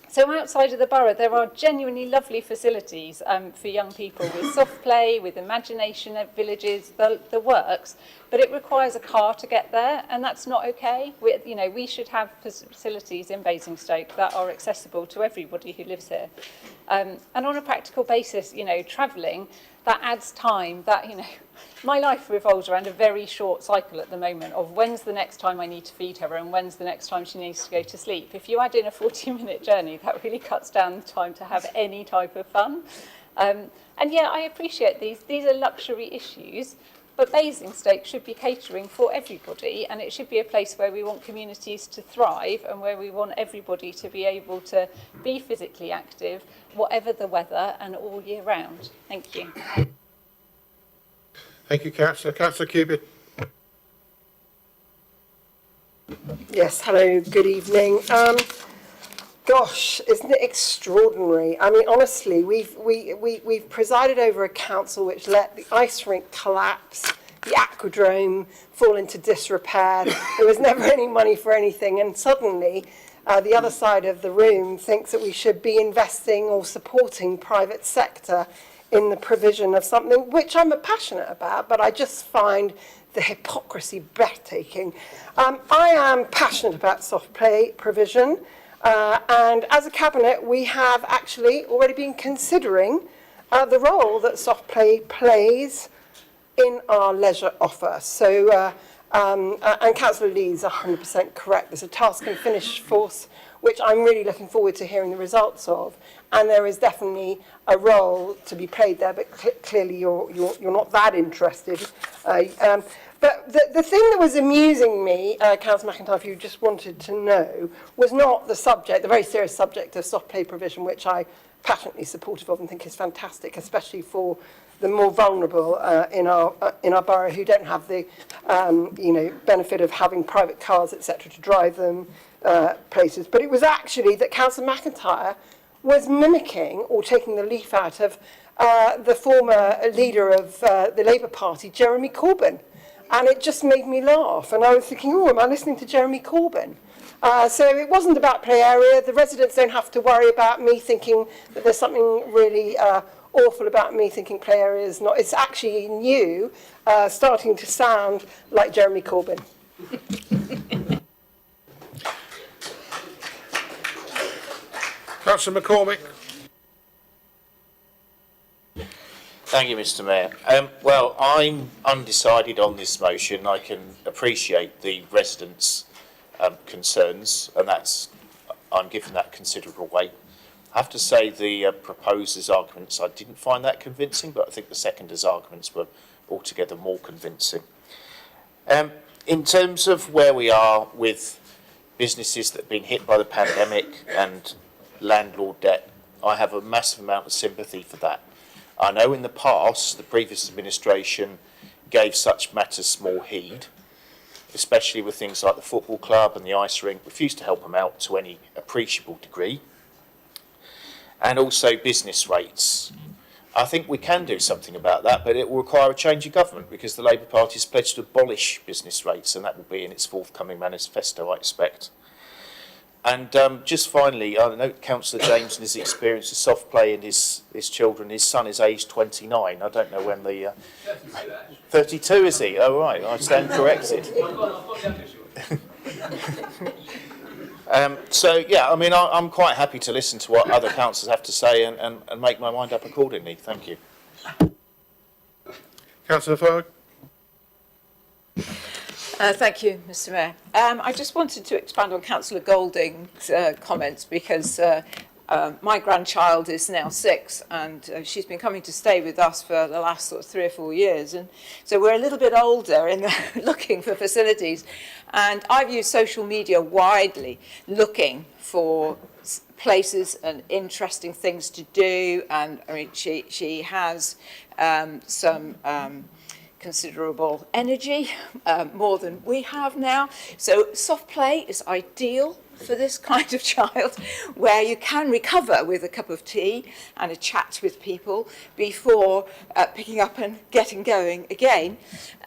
So outside of the borough, there are genuinely lovely facilities for young people with soft play, with imagination villages, the works, but it requires a car to get there, and that's not okay. We should have facilities in Basingstoke that are accessible to everybody who lives here. And on a practical basis, travelling, that adds time, my life revolves around a very short cycle at the moment of when's the next time I need to feed her and when's the next time she needs to go to sleep. If you add in a 40-minute journey, that really cuts down the time to have any type of fun. And yeah, I appreciate these are luxury issues, but Basingstoke should be catering for everybody, and it should be a place where we want communities to thrive and where we want everybody to be able to be physically active, whatever the weather and all year round. Thank you. Thank you, Councillor. Councillor Cubitt. Yes, hello, good evening. Gosh, isn't it extraordinary? I mean, honestly, we've presided over a council which let the ice rink collapse, the aquadrome fall into disrepair. There was never any money for anything, and suddenly the other side of the room thinks that we should be investing or supporting private sector in the provision of something which I'm passionate about, but I just find the hypocrisy breathtaking. I am passionate about soft play provision, and as a cabinet we have actually already been considering the role that soft play plays in our leisure offer. So, and Councillor Lee is 100% correct. There's a task and finish force which I'm really looking forward to hearing the results of, and there is definitely a role to be played there, but clearly you're not that interested. But the thing that was amusing me, Councillor McIntyre, if you just wanted to know, was not the subject, the very serious subject of soft play provision, which I passionately supportive of and think is fantastic, especially for the more vulnerable in our borough who don't have the benefit of having private cars, etc., to drive them places. But it was actually that Councillor McIntyre was mimicking or taking the leaf out of the former leader of the Labour Party, Jeremy Corbyn. And it just made me laugh. And I was thinking, oh, am I listening to Jeremy Corbyn? So it wasn't about play area. The residents don't have to worry about me thinking that there's something really awful about me thinking play area is not. It's actually new, starting to sound like Jeremy Corbyn. Councillor McCormick. Thank you, Mr. Mayor. Well, I'm undecided on this motion. I can appreciate the residents' concerns, and I'm giving that considerable weight. I have to say the proposer's arguments, I didn't find that convincing, but I think the seconder's arguments were altogether more convincing. In terms of where we are with businesses that have been hit by the pandemic and landlord debt, I have a massive amount of sympathy for that. I know in the past, the previous administration gave such matters small heed, especially with things like the football club and the ice rink, refused to help them out to any appreciable degree. And also business rates. I think we can do something about that, but it will require a change of government because the Labour Party has pledged to abolish business rates, and that will be in its forthcoming manifesto, I expect. And just finally, I know Councillor James and his experience of soft play in his children. His son is aged 29. I don't know when the... 32, is he? Oh, right, I stand corrected. So, yeah, I mean, I'm quite happy to listen to what other councillors have to say and make my mind up accordingly. Thank you. Councillor Fogg. Thank you, Mr. Mayor. I just wanted to expand on Councillor Golding's comments because my grandchild is now 6 and she's been coming to stay with us for the last sort of 3 or 4 years. And so we're a little bit older in looking for facilities. And I've used social media widely looking for places and interesting things to do. And I mean, she has some considerable energy, more than we have now. So soft play is ideal for this kind of child, where you can recover with a cup of tea and a chat with people before picking up and getting going again.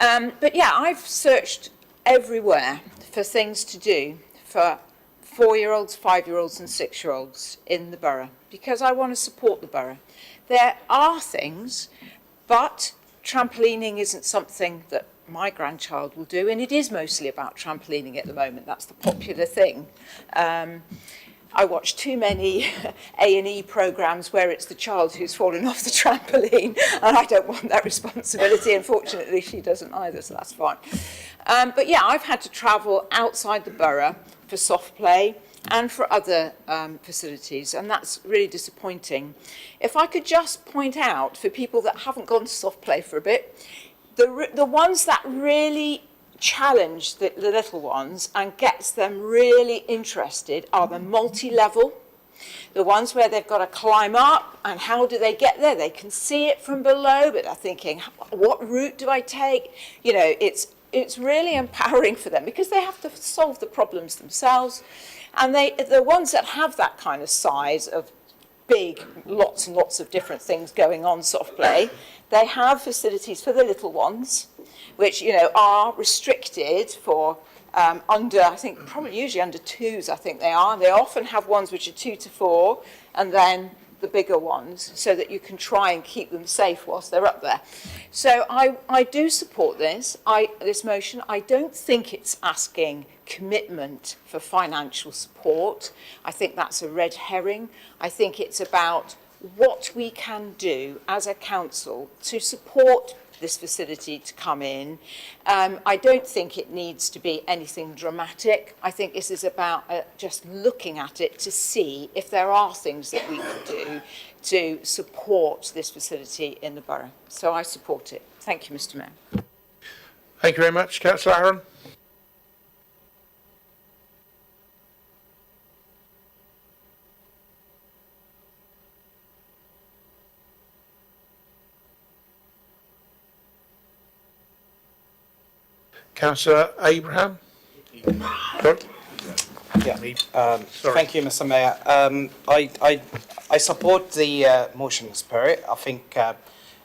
But yeah, I've searched everywhere for things to do for 4-year-olds, 5-year-olds and 6-year-olds in the borough, because I want to support the borough. There are things, but trampolining isn't something that my grandchild will do, and it is mostly about trampolining at the moment. That's the popular thing. I watch too many A&E programmes where it's the child who's fallen off the trampoline, and I don't want that responsibility. Unfortunately, she doesn't either, so that's fine. But yeah, I've had to travel outside the borough for soft play and for other facilities, and that's really disappointing. If I could just point out, for people that haven't gone to soft play for a bit, the ones that really challenge the little ones and gets them really interested are the multi-level, the ones where they've got to climb up, and how do they get there? They can see it from below, but they're thinking, what route do I take? You know, it's really empowering for them because they have to solve the problems themselves. And the ones that have that kind of size of big, lots and lots of different things going on soft play, they have facilities for the little ones, which, you know, are restricted for under, I think, probably usually under 2s, I think they are. They often have ones which are 2 to 4, and then the bigger ones, so that you can try and keep them safe whilst they're up there. So I do support this motion. I don't think it's asking commitment for financial support. I think that's a red herring. I think it's about what we can do as a council to support this facility to come in. I don't think it needs to be anything dramatic. I think this is about just looking at it to see if there are things that we can do to support this facility in the borough. So I support it. Thank you, Mr. Mayor. Thank you very much. Councillor Aaron. Councillor Abraham. Yeah. Thank you, Mr. Mayor. I support the motion spirit. I think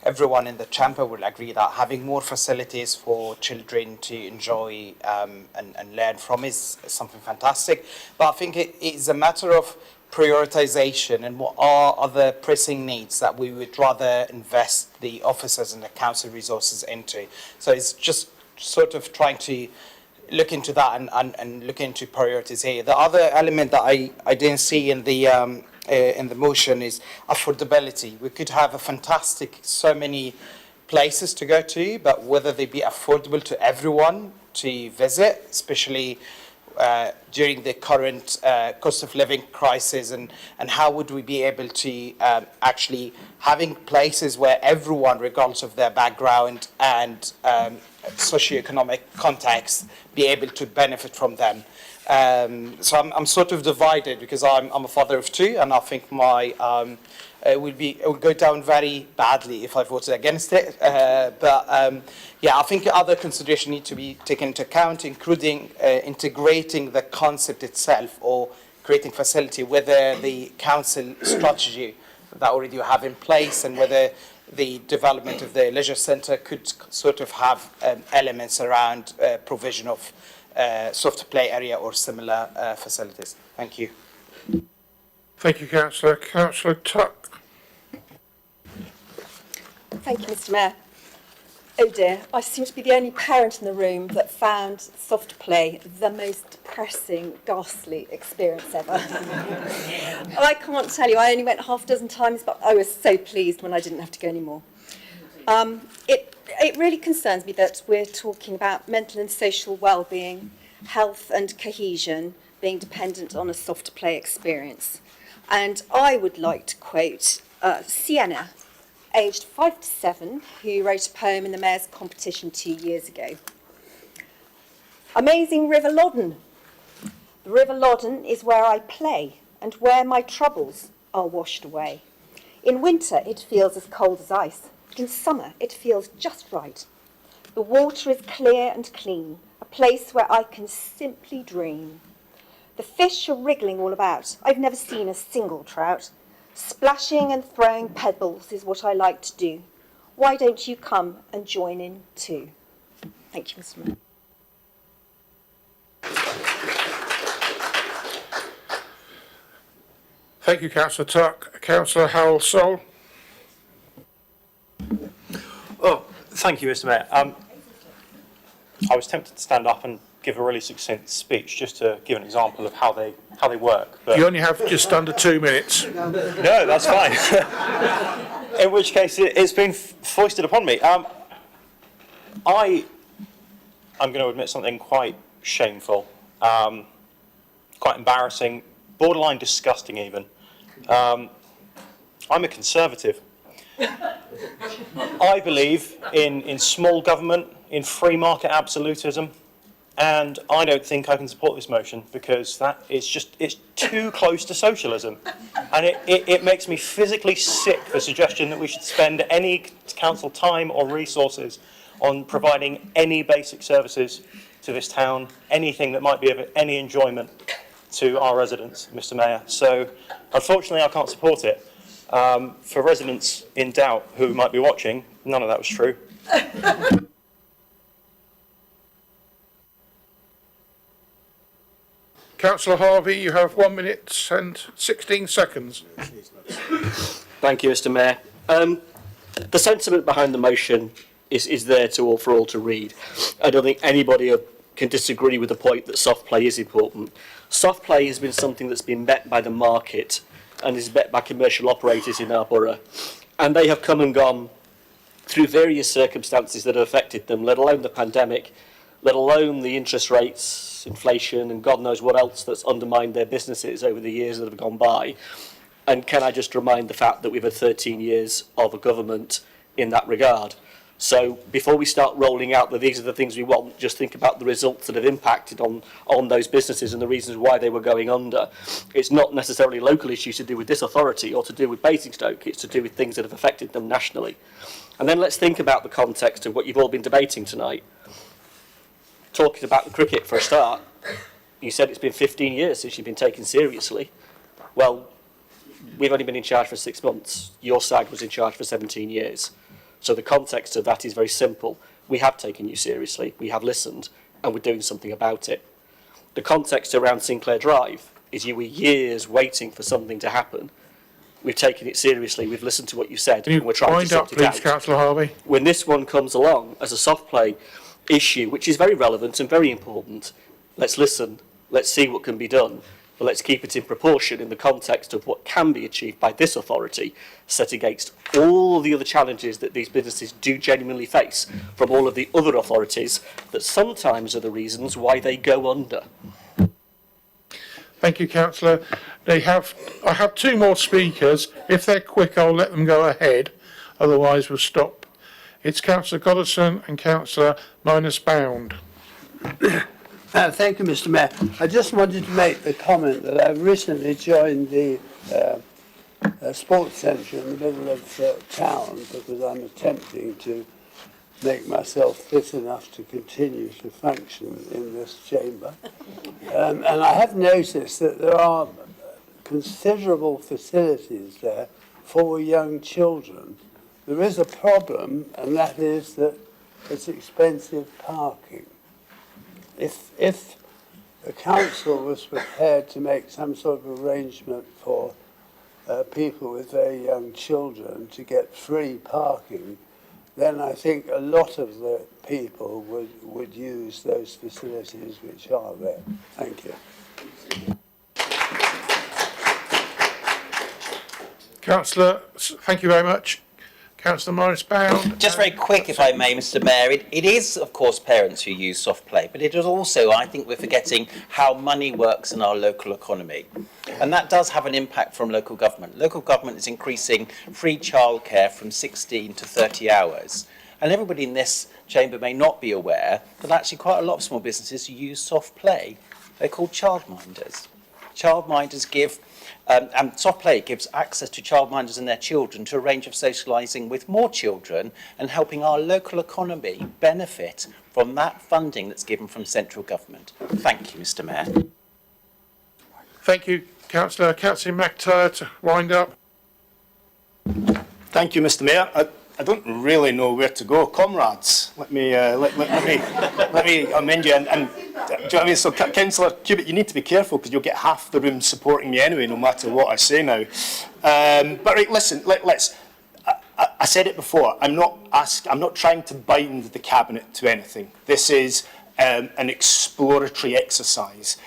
everyone in the chamber will agree that having more facilities for children to enjoy and learn from is something fantastic. But I think it is a matter of prioritization and what are other pressing needs that we would rather invest the officers and the council resources into. So it's just sort of trying to look into that and look into priorities here. The other element that I didn't see in the in the motion is affordability. We could have a fantastic, so many places to go to, but whether they be affordable to everyone to visit, especially during the current cost of living crisis, and how would we be able to actually having places where everyone, regardless of their background and socioeconomic context, be able to benefit from them. So I'm sort of divided because I'm a father of two, and I think my it would go down very badly if I voted against it. Yeah, I think other considerations need to be taken into account, including integrating the concept itself or creating facility, whether the council strategy that already you have in place and whether the development of the leisure centre could sort of have elements around provision of soft play area or similar facilities. Thank you. Thank you, Councillor. Councillor Tuck. Thank you, Mr. Mayor. Oh dear, I seem to be the only parent in the room that found soft play the most depressing, ghastly experience ever. I can't tell you, I only went half a dozen times, but I was so pleased when I didn't have to go anymore. It really concerns me that we're talking about mental and social well-being, health and cohesion being dependent on a soft play experience. And I would like to quote Sienna, aged 5 to 7, who wrote a poem in the Mayor's competition 2 years ago. Amazing River Loddon. The River Loddon is where I play and where my troubles are washed away. In winter, it feels as cold as ice. In summer, it feels just right. The water is clear and clean, a place where I can simply dream. The fish are wriggling all about. I've never seen a single trout. Splashing and throwing pebbles is what I like to do. Why don't you come and join in too? Thank you, Mr. Mayor. Thank you, Councillor Tuck. Councillor Howell Sol. Oh, thank you, Mr. Mayor. I was tempted to stand up and give a really succinct speech just to give an example of how they work. But you only have just under 2 minutes. No, that's fine. In which case, it's been foisted upon me. I'm going to admit something quite shameful, quite embarrassing, borderline disgusting even. I'm a Conservative. I believe in small government, in free market absolutism, and I don't think I can support this motion because it's too close to socialism. And it makes me physically sick, the suggestion that we should spend any council time or resources on providing any basic services to this town, anything that might be of any enjoyment to our residents, Mr. Mayor. So unfortunately I can't support it. For residents in doubt who might be watching, none of that was true. Councillor Harvey, you have 1 minute and 16 seconds. Thank you, Mr. Mayor. The sentiment behind the motion is there for all to read. I don't think anybody can disagree with the point that soft play is important. Soft play has been something that's been met by the market and is met by commercial operators in our borough. And they have come and gone through various circumstances that have affected them, let alone the pandemic, let alone the interest rates, inflation, and God knows what else that's undermined their businesses over the years that have gone by. And can I just remind the fact that we've had 13 years of a government in that regard. So before we start rolling out that these are the things we want, just think about the results that have impacted on those businesses and the reasons why they were going under. It's not necessarily local issues to do with this authority or to do with Basingstoke, it's to do with things that have affected them nationally. And then let's think about the context of what you've all been debating tonight. Talking about the cricket for a start, you said it's been 15 years since you've been taken seriously. Well, we've only been in charge for 6 months. Your side was in charge for 17 years. So the context of that is very simple. We have taken you seriously, we have listened, and we're doing something about it. The context around Sinclair Drive is you were years waiting for something to happen. We've taken it seriously, we've listened to what you said, and we're trying to sort it out. Please, Councillor Harvey. When this one comes along as a soft play issue, which is very relevant and very important, let's listen, let's see what can be done. but let's keep it in proportion in the context of what can be achieved by this authority, set against all the other challenges that these businesses do genuinely face from all of the other authorities that sometimes are the reasons why they go under. Thank you, Councillor. I have two more speakers. If they're quick, I'll let them go ahead. Otherwise, we'll stop. It's Councillor Goddison and Councillor Bound. Thank you, Mr. Mayor. I just wanted to make the comment that I've recently joined the sports centre in the middle of town because I'm attempting to make myself fit enough to continue to function in this chamber. And I have noticed that there are considerable facilities there for young children. There is a problem, and that is that it's expensive parking. If the council was prepared to make some sort of arrangement for people with very young children to get free parking, then I think a lot of the people would use those facilities which are there. Thank you. Councillor, thank you very much. Councillor Bound. Just very quick, if I may, Mr. Mayor. It is, of course, parents who use soft play, but it is also, I think we're forgetting how money works in our local economy. And that does have an impact from local government. Local government is increasing free childcare from 16 to 30 hours. And everybody in this chamber may not be aware that actually quite a lot of small businesses use soft play. They're called childminders. Childminders give and soft play gives access to childminders and their children to a range of socialising with more children and helping our local economy benefit from that funding that's given from central government. Thank you, Mr. Mayor. Thank you, Councillor. Councillor McIntyre to wind up. Thank you, Mr. Mayor. I don't really know where to go, comrades. Let me amend you. And do you know what I mean? So, Councillor Cubitt, you need to be careful because you'll get half the room supporting me anyway, no matter what I say now. But right, listen. Let's. I said it before. I'm not trying to bind the cabinet to anything. This is an exploratory exercise.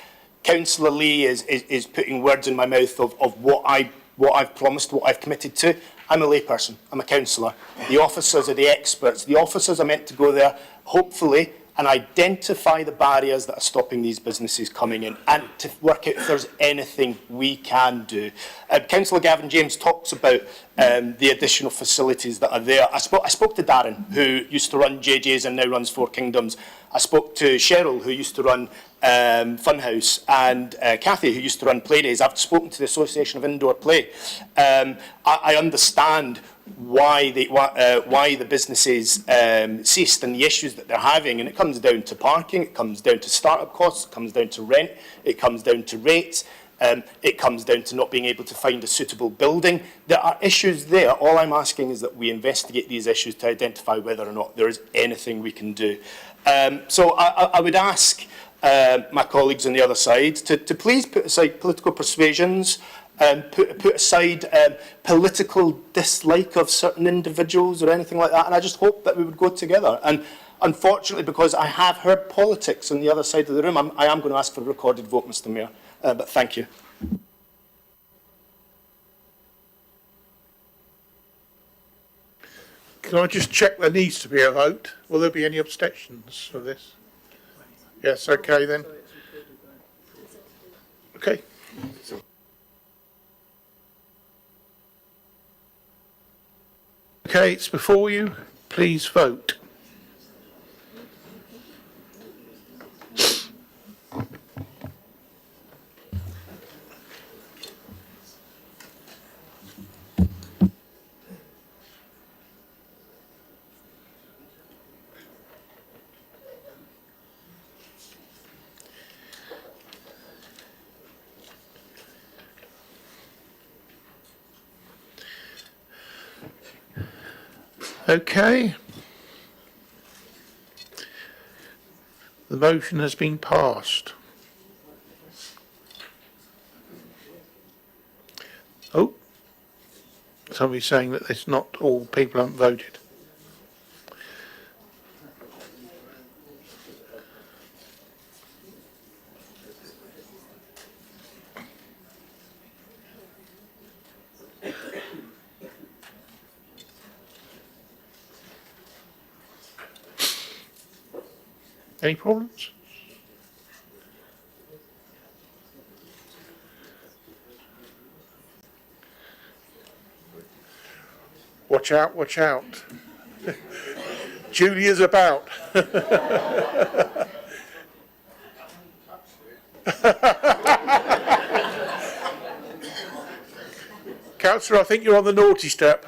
Councillor Lee is putting words in my mouth of what I've promised, what I've committed to. I'm a layperson. I'm a councillor. The officers are the experts. The officers are meant to go there, hopefully, and identify the barriers that are stopping these businesses coming in and to work out if there's anything we can do. Councillor Gavin James talks about the additional facilities that are there. I spoke to Darren, who used to run JJ's and now runs Four Kingdoms. I spoke to Cheryl, who used to run Funhouse, and Cathy, who used to run Playdays. I've spoken to the Association of Indoor Play. I understand why the businesses ceased and the issues that they're having, and it comes down to parking, it comes down to start-up costs, it comes down to rent, it comes down to rates, it comes down to not being able to find a suitable building. There are issues there. All I'm asking is that we investigate these issues to identify whether or not there is anything we can do. So I would ask my colleagues on the other side to please put aside political persuasions, put aside political dislike of certain individuals or anything like that, and I just hope that we would go together. And unfortunately, because I have heard politics on the other side of the room, I am going to ask for a recorded vote, Mr. Mayor. But thank you. Can I just check there needs to be a vote? Will there be any abstentions for this? Yes, okay then. Okay. Okay, it's before you. Please vote. Okay. The motion has been passed. Oh, somebody's saying that it's not all people haven't voted. Any problems? Watch out, watch out. Julia's about. Councillor, I think you're on the naughty step.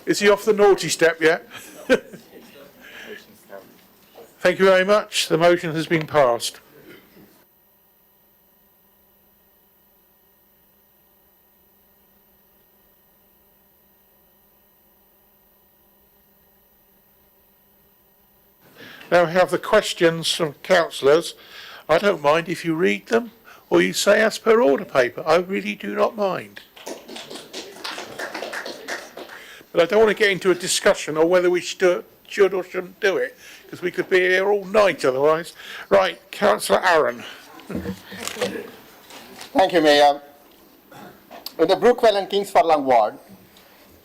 Is he off the naughty step yet? Thank you very much. The motion has been passed. Now we have the questions from councillors. I don't mind if you read them or you say as per order paper. I really do not mind. But I don't want to get into a discussion on whether we should or shouldn't do it, because we could be here all night otherwise. Right, Councillor Aaron. Thank you, Mayor. In the Brookwell and Kings Furlong ward,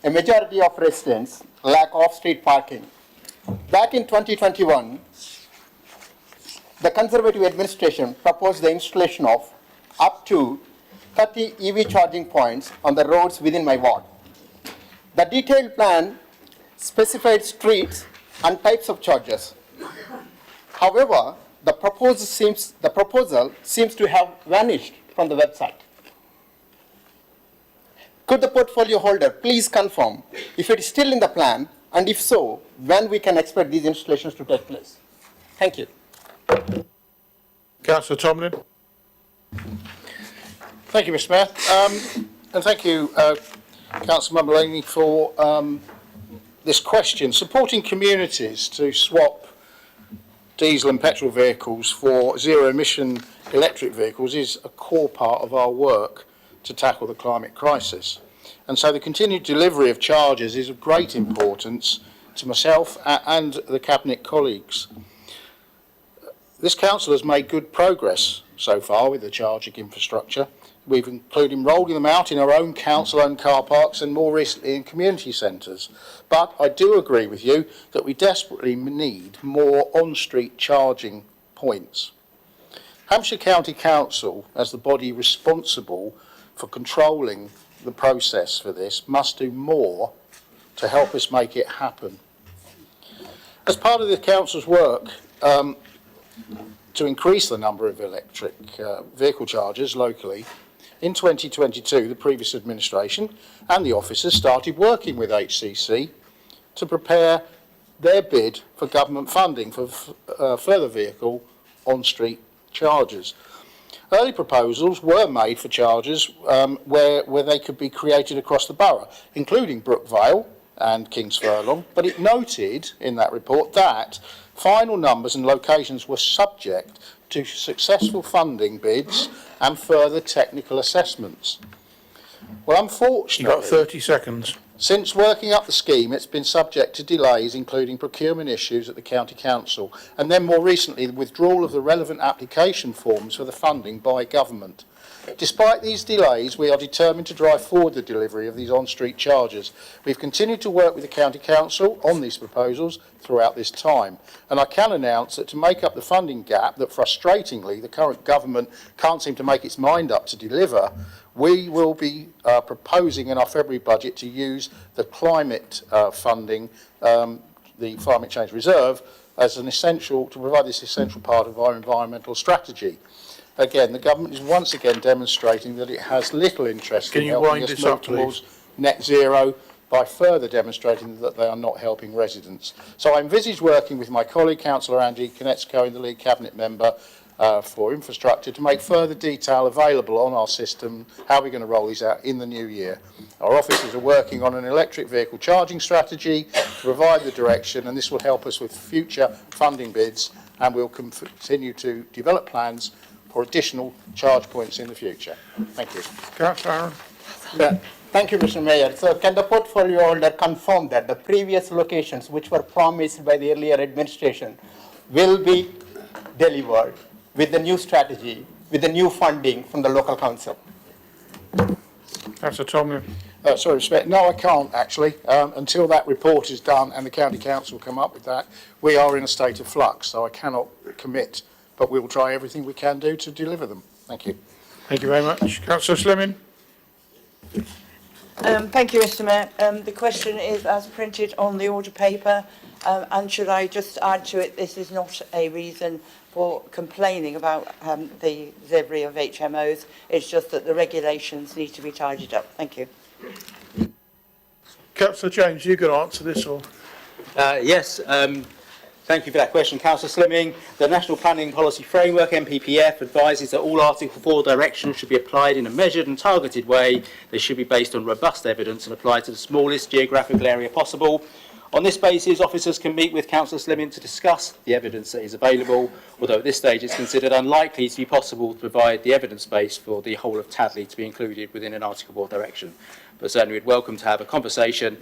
a majority of residents lack off-street parking. Back in 2021, the Conservative administration proposed the installation of up to 30 EV charging points on the roads within my ward. The detailed plan specified streets and types of chargers. However, the proposal seems to have vanished from the website. Could the portfolio holder please confirm if it is still in the plan, and if so, when we can expect these installations to take place? Thank you. Councillor Tomlin. Thank you, Mr. Mayor. And thank you, Councillor Mumbelini, for this question. Supporting communities to swap diesel and petrol vehicles for zero-emission electric vehicles is a core part of our work to tackle the climate crisis. And so the continued delivery of chargers is of great importance to myself and the Cabinet colleagues. This council has made good progress so far with the charging infrastructure. We've included rolling them out in our own council-owned car parks and more recently in community centres. But I do agree with you that we desperately need more on-street charging points. Hampshire County Council, as the body responsible for controlling the process for this, must do more to help us make it happen. As part of the council's work to increase the number of electric vehicle chargers locally, in 2022 the previous administration and the officers started working with HCC to prepare their bid for government funding for further vehicle on-street chargers. Early proposals were made for chargers where they could be created across the borough, including Brookvale and Kings Furlong, but it noted in that report that final numbers and locations were subject to successful funding bids and further technical assessments. Well, unfortunately, you've got 30 seconds. Since working up the scheme, it's been subject to delays, including procurement issues at the County Council, and then more recently, the withdrawal of the relevant application forms for the funding by government. Despite these delays, we are determined to drive forward the delivery of these on-street chargers. We've continued to work with the County Council on these proposals throughout this time, and I can announce that to make up the funding gap that frustratingly the current government can't seem to make its mind up to deliver, we will be proposing in our February budget to use the climate funding, the Climate Change Reserve, as an essential, to provide this essential part of our environmental strategy. Again, the government is once again demonstrating that it has little interest in helping us move towards net zero by further demonstrating that they are not helping residents. So I envisage working with my colleague, Councillor Andy Konecko, the lead cabinet member for infrastructure, to make further detail available on our system, how we're going to roll these out in the new year. Our officers are working on an electric vehicle charging strategy to provide the direction, and this will help us with future funding bids, and we'll continue to develop plans or additional charge points in the future. Thank you. Councillor Aaron. Yeah. Thank you, Mr. Mayor. So can the portfolio holder confirm that the previous locations which were promised by the earlier administration will be delivered with the new strategy, with the new funding from the local council? Councillor Tomlin. Sorry, Respect. No, I can't actually. Until that report is done and the County Council come up with that, we are in a state of flux, so I cannot commit, but we will try everything we can do to deliver them. Thank you. Thank you very much. Councillor Slimming. Thank you, Mr. Mayor. The question is as printed on the order paper, and should I just add to it, this is not a reason for complaining about the delivery of HMOs. It's just that the regulations need to be tidied up. Thank you. Councillor James, you can answer this or? Yes, thank you for that question, Councillor Slimming. The National Planning Policy Framework, NPPF, advises that all Article 4 directions should be applied in a measured and targeted way. They should be based on robust evidence and apply to the smallest geographical area possible. On this basis, officers can meet with Councillor Slimming to discuss the evidence that is available, although at this stage it's considered unlikely to be possible to provide the evidence base for the whole of Tadley to be included within an Article 4 direction. But certainly we'd welcome to have a conversation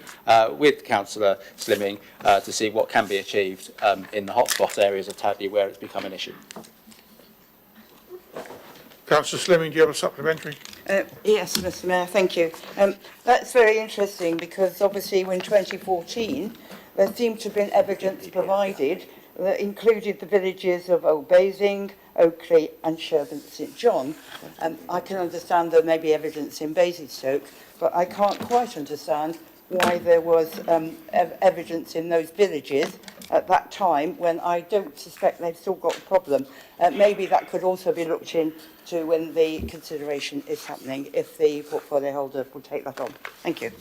with Councillor Slimming to see what can be achieved in the hotspot areas of Tadley where it's become an issue. Councillor Slimming, do you have a supplementary? Yes, Mr. Mayor, thank you. That's very interesting because obviously in 2014 there seemed to have been evidence provided that included the villages of Old Basing, Oakley and Sherburn St John. I can understand there may be evidence in Basingstoke, but I can't quite understand why there was evidence in those villages at that time when I don't suspect they've still got a problem. Maybe that could also be looked into when the consideration is happening, if the portfolio holder will take that on. Thank you.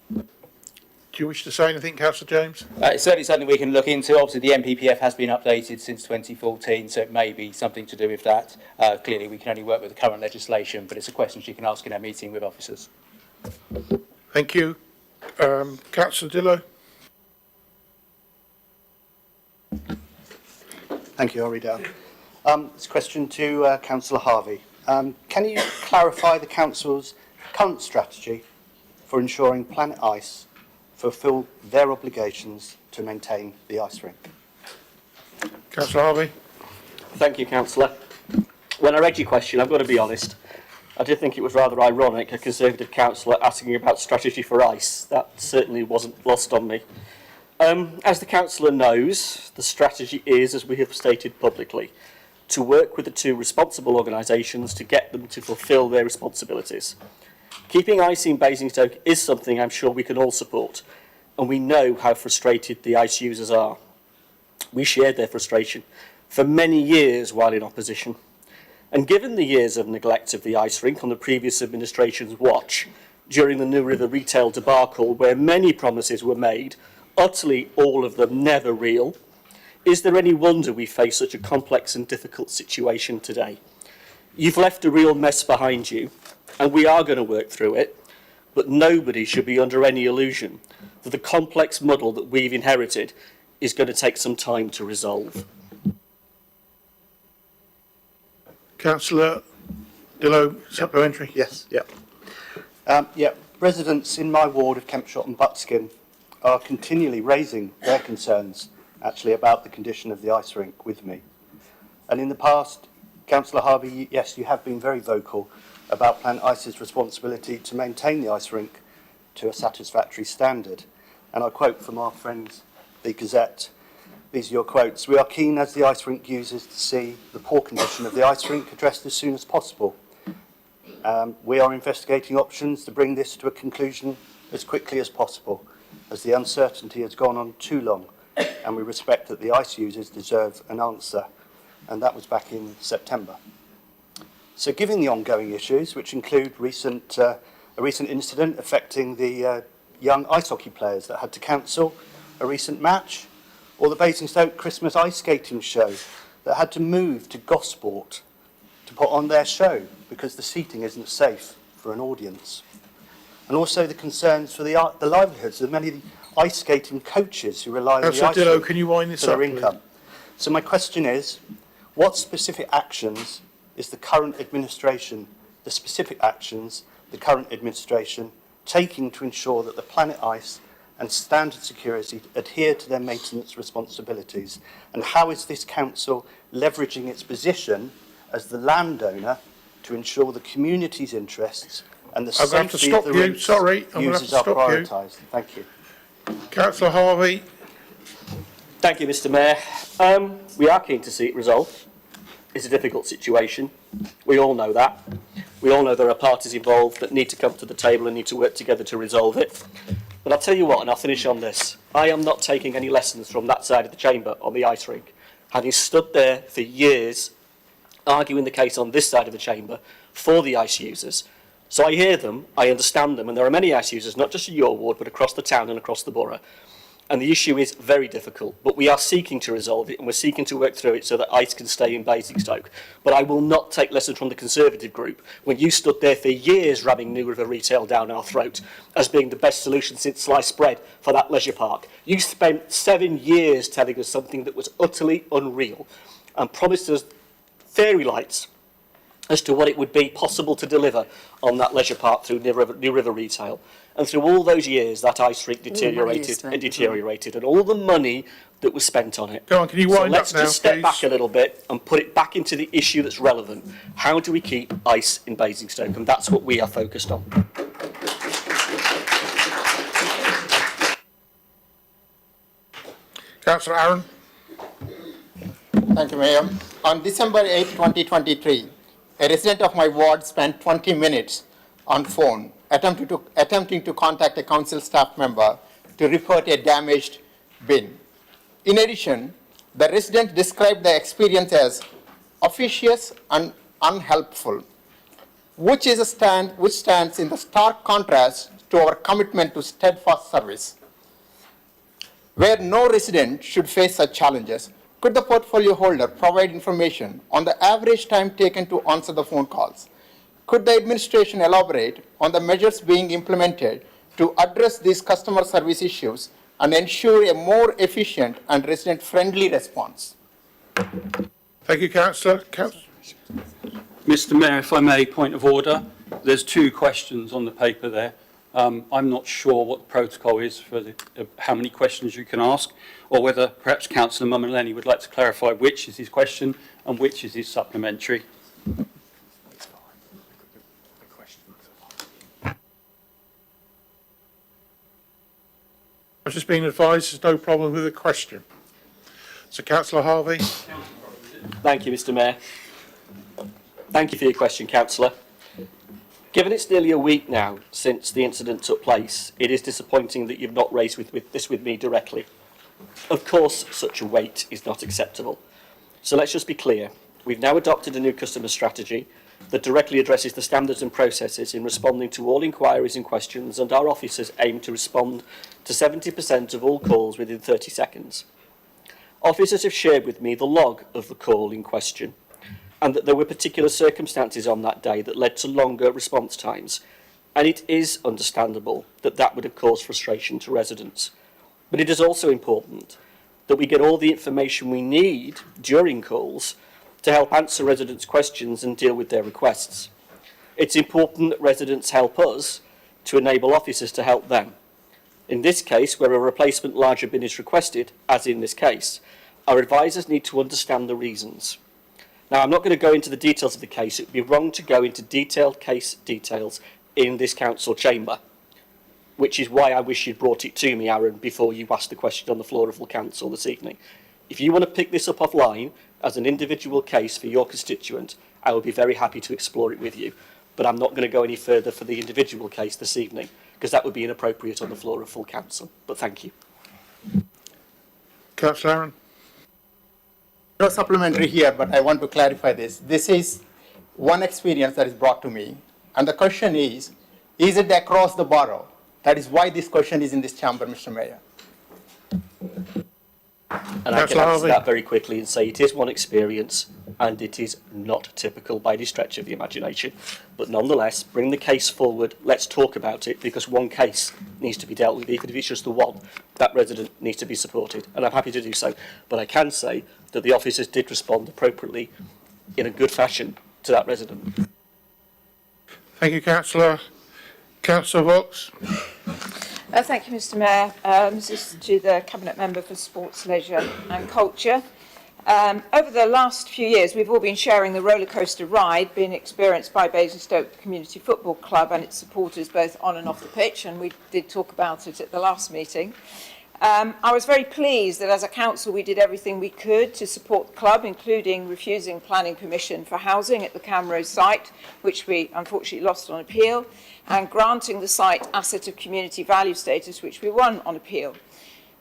Do you wish to say anything, Councillor James? It's certainly something we can look into. Obviously, the NPPF has been updated since 2014, so it may be something to do with that. Clearly, we can only work with the current legislation, but it's a question she can ask in our meeting with officers. Thank you. Councillor Dillo. Thank you, I'll read out. This question to Councillor Harvey. Can you clarify the Council's current strategy for ensuring Planet Ice fulfil their obligations to maintain the ice rink? Councillor Harvey. Thank you, Councillor. When I read your question, I've got to be honest, I did think it was rather ironic, a Conservative councillor asking about strategy for ice. That certainly wasn't lost on me. As the councillor knows, the strategy is, as we have stated publicly, to work with the two responsible organisations to get them to fulfil their responsibilities. Keeping ice in Basingstoke is something I'm sure we can all support, and we know how frustrated the ice users are. We shared their frustration for many years while in opposition. And given the years of neglect of the ice rink on the previous administration's watch, during the New River retail debacle where many promises were made, utterly all of them never real, is there any wonder we face such a complex and difficult situation today? You've left a real mess behind you, and we are going to work through it, but nobody should be under any illusion that the complex muddle that we've inherited is going to take some time to resolve. Councillor Dillo, supplementary. Yes, residents in my ward of Kempshott and Buckskin are continually raising their concerns actually about the condition of the ice rink with me. And in the past, Councillor Harvey, yes, you have been very vocal about Planet Ice's responsibility to maintain the ice rink to a satisfactory standard. And I quote from our friends, the Gazette, these are your quotes: "We are keen as the ice rink users to see the poor condition of the ice rink addressed as soon as possible. We are investigating options to bring this to a conclusion as quickly as possible, as the uncertainty has gone on too long, and we respect that the ice users deserve an answer." And that was back in September. So given the ongoing issues, which include a recent incident affecting the young ice hockey players that had to cancel a recent match, or the Basingstoke Christmas ice skating show that had to move to Gosport to put on their show because the seating isn't safe for an audience. And also the concerns for the livelihoods of many ice skating coaches who rely on the ice Dillo, can you wind this for up, their income. So my question is, what specific actions is the current administration, the specific actions the current administration taking to ensure that the Planet Ice and Standard Security adhere to their maintenance responsibilities? And how is this council leveraging its position as the landowner to ensure the community's interests and the safety of the routes users are prioritised? Thank you. Councillor Harvey. Thank you, Mr. Mayor. We are keen to see it resolved. It's a difficult situation. We all know that. We all know there are parties involved that need to come to the table and need to work together to resolve it. But I'll tell you what, and I'll finish on this. I am not taking any lessons from that side of the chamber on the ice rink. Having stood there for years, arguing the case on this side of the chamber for the ice users. So I hear them, I understand them, and there are many ice users, not just in your ward, but across the town and across the borough. And the issue is very difficult, but we are seeking to resolve it, and we're seeking to work through it so that ice can stay in Basingstoke. But I will not take lessons from the Conservative group when you stood there for years ramming New River Retail down our throat as being the best solution since sliced bread for that leisure park. You spent 7 years telling us something that was utterly unreal and promised us fairy lights as to what it would be possible to deliver on that leisure park through New River Retail. And through all those years, that ice rink deteriorated and deteriorated, and all the money that was spent on it. Go on, can you wind let's up now, just step please? back a little bit and put it back into the issue that's relevant. How do we keep ice in Basingstoke? And that's what we are focused on. Councillor Aaron. Thank you, Mayor. On December 8, 2023, a resident of my ward spent 20 minutes on phone attempting to contact a council staff member to report a damaged bin. In addition, the resident described the experience as officious and unhelpful, which stands in the stark contrast to our commitment to steadfast service. Where no resident should face such challenges, could the portfolio holder provide information on the average time taken to answer the phone calls? Could the administration elaborate on the measures being implemented to address these customer service issues and ensure a more efficient and resident-friendly response? Thank you, Councillor. Mr. Mayor, if I may, point of order. There's 2 questions on the paper there. I'm not sure what the protocol is for how many questions you can ask, or whether perhaps Councillor Mummerlenny would like to clarify which is his question and which is his supplementary. I've just been advised there's no problem with the question. So, Councillor Harvey. Thank you, Mr. Mayor. Thank you for your question, Councillor. Given it's nearly a week now since the incident took place, it is disappointing that you've not raised this with me directly. Of course, such a wait is not acceptable. So let's just be clear. We've now adopted a new customer strategy that directly addresses the standards and processes in responding to all inquiries and questions, and our officers aim to respond to 70% of all calls within 30 seconds. Officers have shared with me the log of the call in question, and that there were particular circumstances on that day that led to longer response times, and it is understandable that that would have caused frustration to residents. But it is also important that we get all the information we need during calls to help answer residents' questions and deal with their requests. It's important that residents help us to enable officers to help them. In this case, where a replacement larger bin is requested, as in this case, our advisors need to understand the reasons. Now, I'm not going to go into the details of the case. It would be wrong to go into detailed case details in this council chamber, which is why I wish you'd brought it to me, Aaron, before you asked the question on the floor of the council this evening. If you want to pick this up offline as an individual case for your constituent, I will be very happy to explore it with you. But I'm not going to go any further for the individual case this evening, because that would be inappropriate on the floor of full council. But thank you. Councillor Aaron. No supplementary here, but I want to clarify this. This is one experience that is brought to me. And the question is it across the borough? That is why this question is in this chamber, Mr. Mayor. And I can answer that very quickly and say it is one experience and it is not typical by any stretch of the imagination. But nonetheless, bring the case forward, let's talk about it, because one case needs to be dealt with, even if it's just the one. That resident needs to be supported, and I'm happy to do so. But I can say that the officers did respond appropriately in a good fashion to that resident. Thank you, Councillor. Councillor Vox. Thank you, Mr Mayor. This is to the Cabinet Member for Sports, Leisure and Culture. Over the last few years, we've all been sharing the rollercoaster ride being experienced by Basingstoke Community Football Club and its supporters both on and off the pitch, and we did talk about it at the last meeting. I was very pleased that as a council we did everything we could to support the club, including refusing planning permission for housing at the Camrose site, which we unfortunately lost on appeal, and granting the site asset of community value status, which we won on appeal.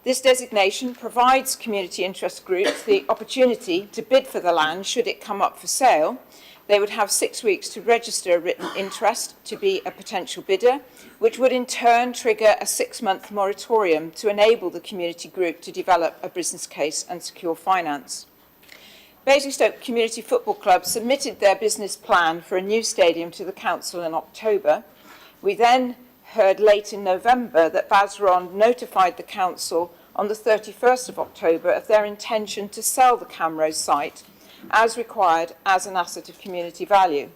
This designation provides community interest groups the opportunity to bid for the land should it come up for sale. They would have 6 weeks to register a written interest to be a potential bidder, which would in turn trigger a 6-month moratorium to enable the community group to develop a business case and secure finance. Basingstoke Community Football Club submitted their business plan for a new stadium to the council in October. We then heard late in November that Basron notified the council on the 31st of October of their intention to sell the Camrose site as required as an asset of community value.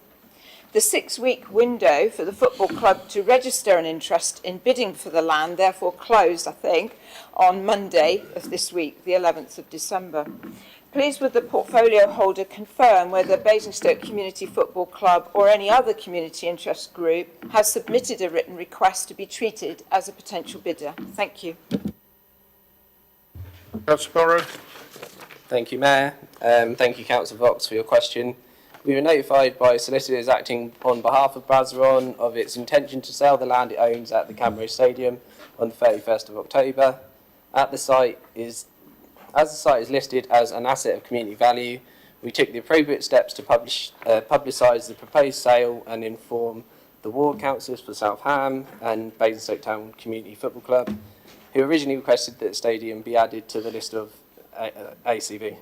The 6-week window for the football club to register an interest in bidding for the land therefore closed, I think, on Monday of this week, the 11th of December. Please would the portfolio holder confirm whether Basingstoke Community Football Club or any other community interest group has submitted a written request to be treated as a potential bidder? Thank you. Councillor Burrow. Thank you, Mayor. Thank you, Councillor Vox, for your question. We were notified by solicitors acting on behalf of Basron of its intention to sell the land it owns at the Camrose Stadium on the 31st of October. As the site is listed as an asset of community value, we took the appropriate steps to publicise the proposed sale and inform the ward councillors for South Ham and Basingstoke Town Community Football Club, who originally requested that the stadium be added to the list of ACV.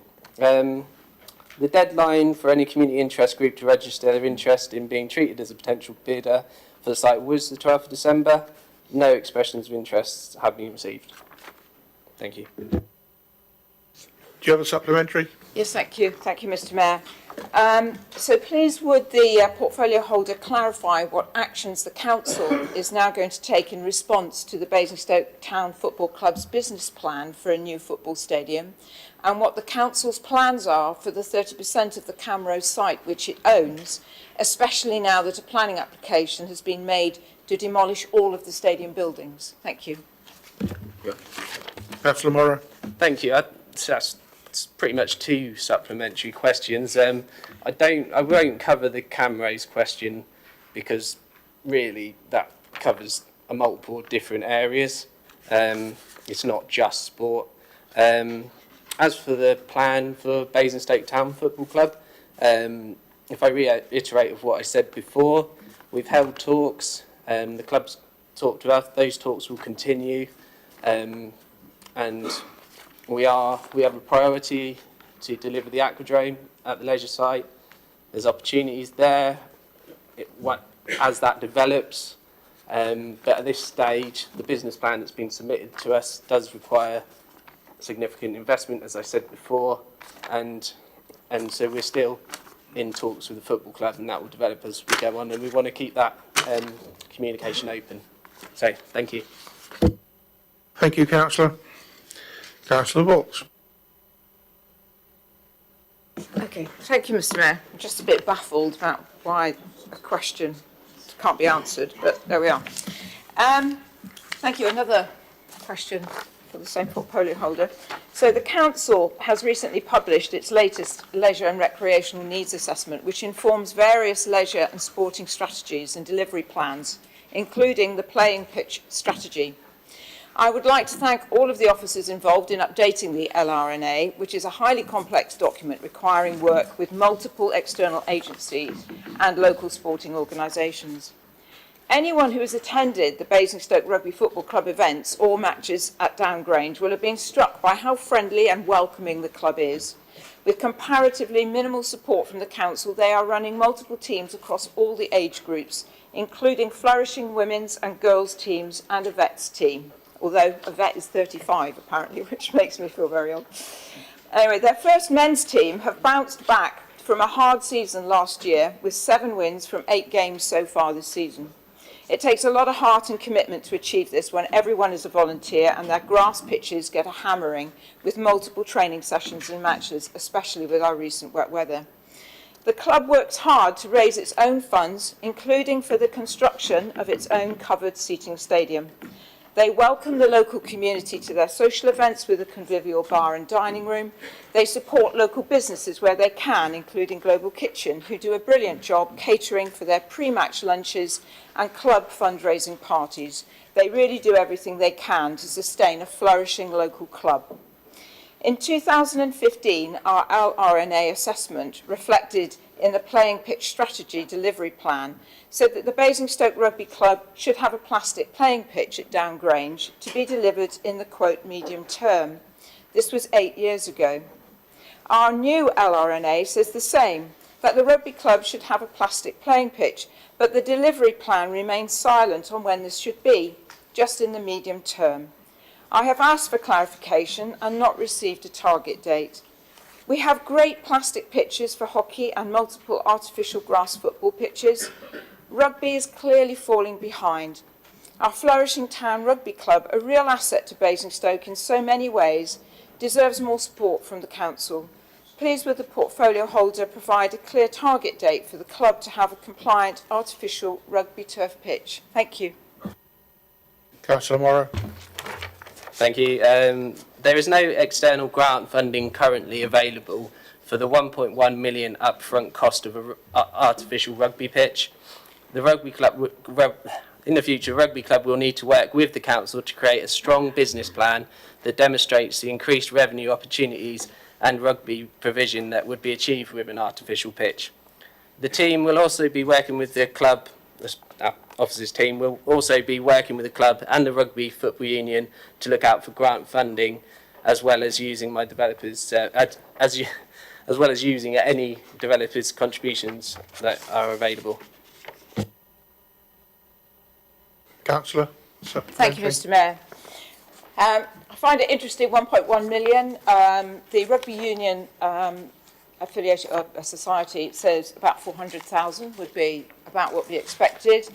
The deadline for any community interest group to register their interest in being treated as a potential bidder for the site was the 12th of December. No expressions of interest have been received. Thank you. Do you have a supplementary? Yes, thank you. Thank you, Mr Mayor. So please would the portfolio holder clarify what actions the council is now going to take in response to the Basingstoke Town Football Club's business plan for a new football stadium, and what the council's plans are for the 30% of the Camrose site which it owns, especially now that a planning application has been made to demolish all of the stadium buildings. Thank you. Councillor Morrow. Thank you. That's pretty much two supplementary questions. I won't cover the Camrose question because really that covers a multiple different areas. It's not just sport. As for the plan for Basingstoke Town Football Club, if I reiterate of what I said before, we've held talks. The club's talked to us. Those talks will continue, and we have a priority to deliver the aquadrome at the leisure site. There's opportunities there as that develops, but at this stage, the business plan that's been submitted to us does require significant investment, as I said before, and so we're still in talks with the football club, and that will develop as we go on, and we want to keep that communication open. So, thank you. Thank you, Councillor. Councillor Vox. Okay, thank you, Mr Mayor. I'm just a bit baffled about why a question can't be answered, but there we are. Thank you. Another question for the same portfolio holder. So the council has recently published its latest leisure and recreational needs assessment, which informs various leisure and sporting strategies and delivery plans, including the playing pitch strategy. I would like to thank all of the officers involved in updating the LRNA, which is a highly complex document requiring work with multiple external agencies and local sporting organisations. Anyone who has attended the Basingstoke Rugby Football Club events or matches at Downgrange will have been struck by how friendly and welcoming the club is. With comparatively minimal support from the council, they are running multiple teams across all the age groups, including flourishing women's and girls' teams and a vets team. Although a vet is 35 apparently, which makes me feel very old. Anyway, their first men's team have bounced back from a hard season last year with 7 wins from 8 games so far this season. It takes a lot of heart and commitment to achieve this when everyone is a volunteer and their grass pitches get a hammering with multiple training sessions and matches, especially with our recent wet weather. The club works hard to raise its own funds, including for the construction of its own covered seating stadium. They welcome the local community to their social events with a convivial bar and dining room. They support local businesses where they can, including Global Kitchen, who do a brilliant job catering for their pre-match lunches and club fundraising parties. They really do everything they can to sustain a flourishing local club. In 2015, our LRNA assessment reflected in the playing pitch strategy delivery plan said that the Basingstoke Rugby Club should have a plastic playing pitch at Downgrange to be delivered in the quote medium term. This was 8 years ago. Our new LRNA says the same, that the rugby club should have a plastic playing pitch, but the delivery plan remains silent on when this should be, just in the medium term. I have asked for clarification and not received a target date. We have great plastic pitches for hockey and multiple artificial grass football pitches. Rugby is clearly falling behind. Our flourishing town rugby club, a real asset to Basingstoke in so many ways, deserves more support from the council. Please would the portfolio holder provide a clear target date for the club to have a compliant artificial rugby turf pitch? Thank you. Councillor Morrow. Thank you. There is no external grant funding currently available for the 1.1 million upfront cost of an artificial rugby pitch. The rugby club, in the future, rugby club will need to work with the council to create a strong business plan that demonstrates the increased revenue opportunities and rugby provision that would be achieved with an artificial pitch. The team will also be working with the club, officers team will also be working with the club and the Rugby Football Union to look out for grant funding, as well as using my developers, as well as using any developers' contributions that are available. Councillor. Thank you, Mr. Mayor. I find it interesting, 1.1 million. The Rugby Union affiliation of a society says about 400,000 would be about what we expected.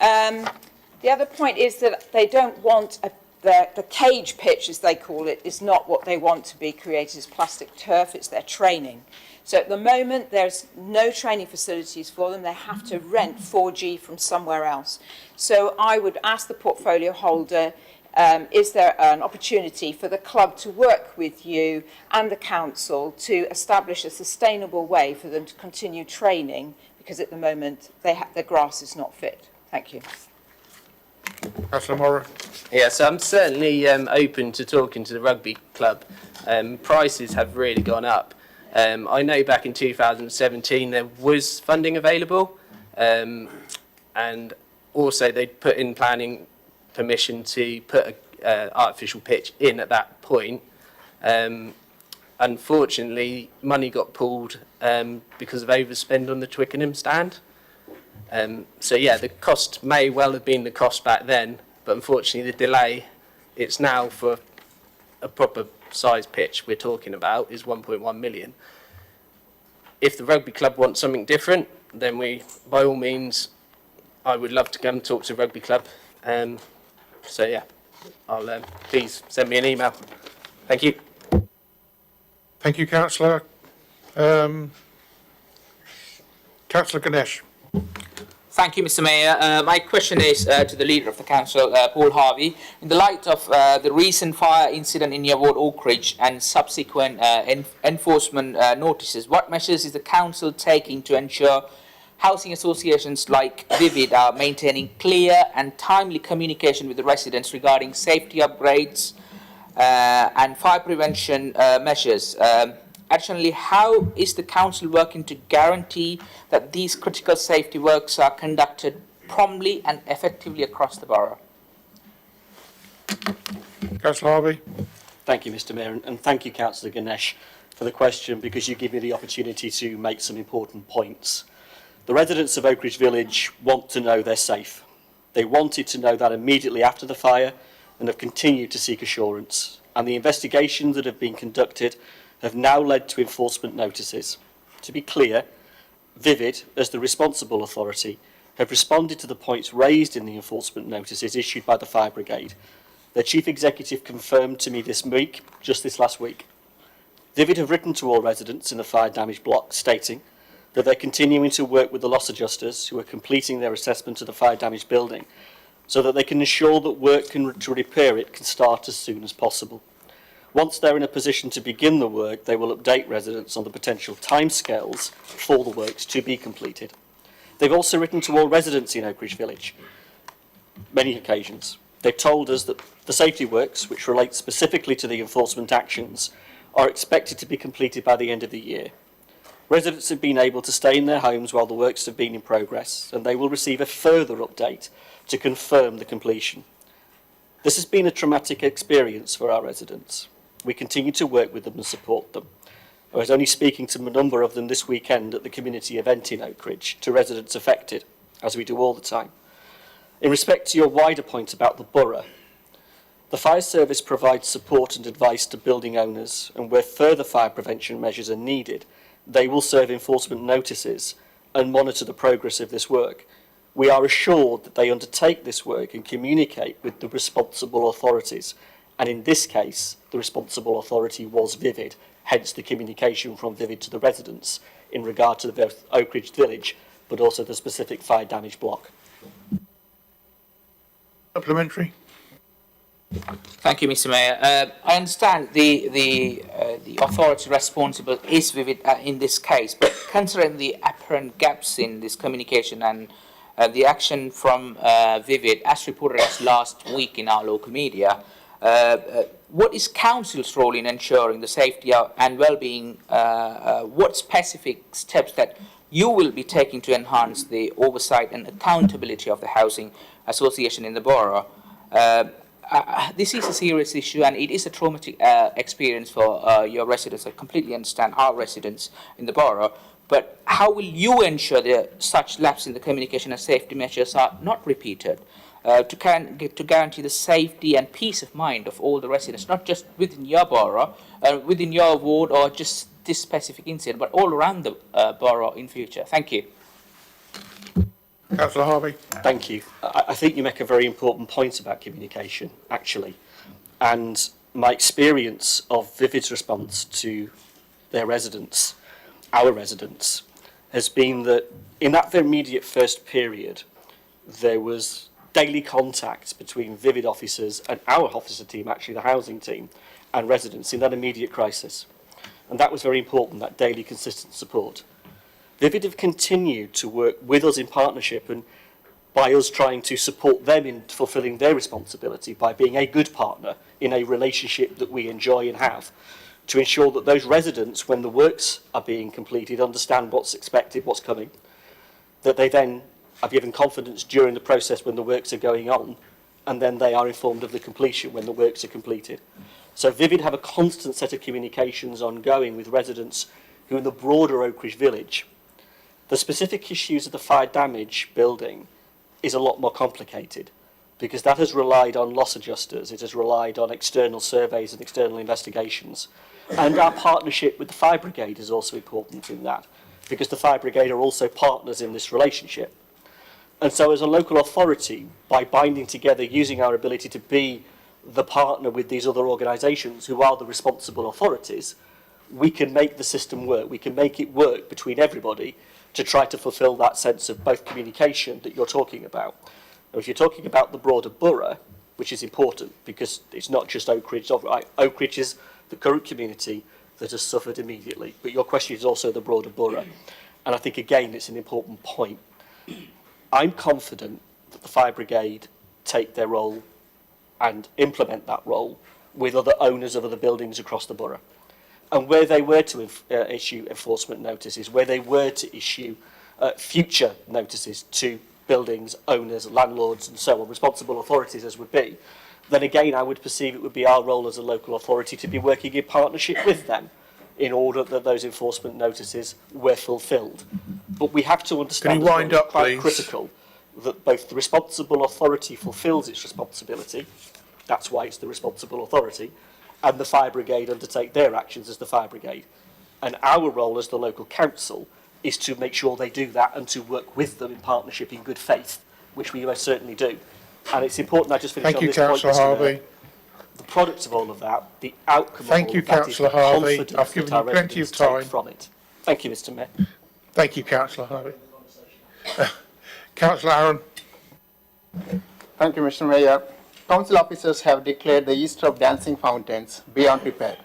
The other point is that they don't want the cage pitch, as they call it, is not what they want to be created as plastic turf, it's their training. So at the moment, there's no training facilities for them. They have to rent 4G from somewhere else. So I would ask the portfolio holder, is there an opportunity for the club to work with you and the council to establish a sustainable way for them to continue training, because at the moment the grass is not fit. Thank you. Councillor Morrow. Yes, I'm certainly open to talking to the rugby club. Prices have really gone up. I know back in 2017 there was funding available, and also they put in planning permission to put an artificial pitch in at that point. Unfortunately, money got pulled because of overspend on the Twickenham stand. So yeah, the cost may well have been the cost back then, but unfortunately the delay, it's now for a proper size pitch we're talking about is 1.1 million. If the rugby club wants something different, then by all means, I would love to come and talk to the rugby club. So yeah, I'll please send me an email. Thank you. Thank you, Councillor. Councillor Ganesh. Thank you, Mr. Mayor. My question is to the Leader of the Council, Paul Harvey. In the light of the recent fire incident in your ward, Oak Ridge, and subsequent enforcement notices, what measures is the Council taking to ensure housing associations like Vivid are maintaining clear and timely communication with the residents regarding safety upgrades and fire prevention measures? Additionally, how is the Council working to guarantee that these critical safety works are conducted promptly and effectively across the borough? Councillor Harvey. Thank you, Mr. Mayor, and thank you, Councillor Ganesh, for the question, because you give me the opportunity to make some important points. The residents of Oak Ridge Village want to know they're safe. They wanted to know that immediately after the fire and have continued to seek assurance. And the investigations that have been conducted have now led to enforcement notices. To be clear, Vivid, as the responsible authority, have responded to the points raised in the enforcement notices issued by the Fire Brigade. Their Chief Executive confirmed to me this week, just this last week. Vivid have written to all residents in the fire damaged block stating that they're continuing to work with the loss adjusters who are completing their assessment of the fire damaged building so that they can ensure that work to repair it can start as soon as possible. Once they're in a position to begin the work, they will update residents on the potential timescales for the works to be completed. They've also written to all residents in Oakridge Village, many occasions. They've told us that the safety works, which relate specifically to the enforcement actions, are expected to be completed by the end of the year. Residents have been able to stay in their homes while the works have been in progress, and they will receive a further update to confirm the completion. This has been a traumatic experience for our residents. We continue to work with them and support them. I was only speaking to a number of them this weekend at the community event in Oakridge, to residents affected, as we do all the time. In respect to your wider point about the borough, the fire service provides support and advice to building owners, and where further fire prevention measures are needed, they will serve enforcement notices and monitor the progress of this work. We are assured that they undertake this work and communicate with the responsible authorities, and in this case, the responsible authority was Vivid, hence the communication from Vivid to the residents in regard to both Oakridge Village, but also the specific fire damage block. Supplementary. Thank you, Mr. Mayor. I understand the authority responsible is Vivid in this case, but considering the apparent gaps in this communication and the action from Vivid, as reported as last week in our local media, what is Council's role in ensuring the safety and well-being? What specific steps that you will be taking to enhance the oversight and accountability of the housing association in the borough? This is a serious issue and it is a traumatic experience for your residents. I completely understand our residents in the borough, but how will you ensure that such lapses in the communication and safety measures are not repeated to guarantee the safety and peace of mind of all the residents, not just within your borough, within your ward or just this specific incident, but all around the borough in future? Thank you. Councillor Harvey. Thank you. I think you make a very important point about communication, actually. And my experience of Vivid's response to their residents, our residents, has been that in that immediate first period, there was daily contact between Vivid officers and our officer team, actually the housing team, and residents in that immediate crisis. And that was very important, that daily consistent support. Vivid have continued to work with us in partnership and by us trying to support them in fulfilling their responsibility by being a good partner in a relationship that we enjoy and have, to ensure that those residents, when the works are being completed, understand what's expected, what's coming, that they then are given confidence during the process when the works are going on, and then they are informed of the completion when the works are completed. So Vivid have a constant set of communications ongoing with residents who are in the broader Oakridge Village. The specific issues of the fire damage building is a lot more complicated because that has relied on loss adjusters, it has relied on external surveys and external investigations. And our partnership with the fire brigade is also important in that because the fire brigade are also partners in this relationship. And so as a local authority, by binding together, using our ability to be the partner with these other organisations who are the responsible authorities, we can make the system work, we can make it work between everybody to try to fulfil that sense of both communication that you're talking about. Now, if you're talking about the broader borough, which is important because it's not just Oakridge, Oakridge is the current community that has suffered immediately, but your question is also the broader borough. And I think, again, it's an important point. I'm confident that the fire brigade take their role and implement that role with other owners of other buildings across the borough. And where they were to issue enforcement notices, where they were to issue future notices to buildings, owners, landlords and so on, responsible authorities as would be, then again I would perceive it would be our role as a local authority to be working in partnership with them in order that those enforcement notices were fulfilled. But we have to understand Can you wind up, quite please? critical that both the responsible authority fulfills its responsibility, that's why it's the responsible authority, and the fire brigade undertake their actions as the fire brigade. And our role as the local council is to make sure they do that and to work with them in partnership in good faith, which we most certainly do. And it's important I just finish Thank on you, this point, Councillor Mr. Harvey. Mayor. The product of all of that, the outcome Thank of all you, of that is the Councillor Harvey. confidence I've given that our you plenty of residents take time. from it. Thank you, Mr. Mayor. Thank you, Councillor Harvey. Councillor Aaron. Thank you, Mr. Mayor. Council officers have declared the Eastrop dancing fountains beyond repair.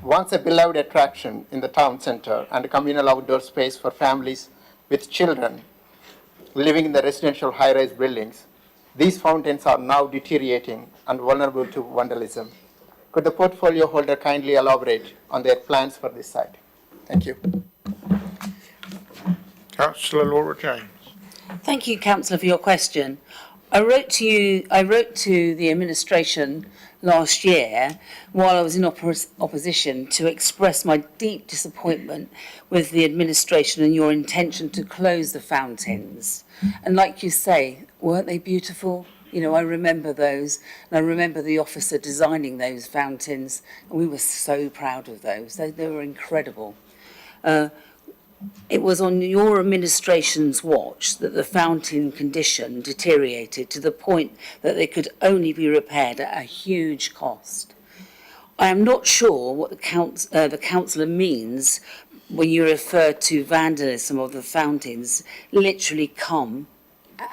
Once a beloved attraction in the town centre and a communal outdoor space for families with children living in the residential high-rise buildings, these fountains are now deteriorating and vulnerable to vandalism. Could the portfolio holder kindly elaborate on their plans for this site? Thank you. Councillor Laura James. Thank you, Councillor, for your question. I wrote to the administration last year while I was in opposition to express my deep disappointment with the administration and your intention to close the fountains. And like you say, weren't they beautiful? You know, I remember those, and I remember the officer designing those fountains, and we were so proud of those. They were incredible. It was on your administration's watch that the fountain condition deteriorated to the point that they could only be repaired at a huge cost. I am not sure what the councillor means when you refer to vandalism of the fountains literally come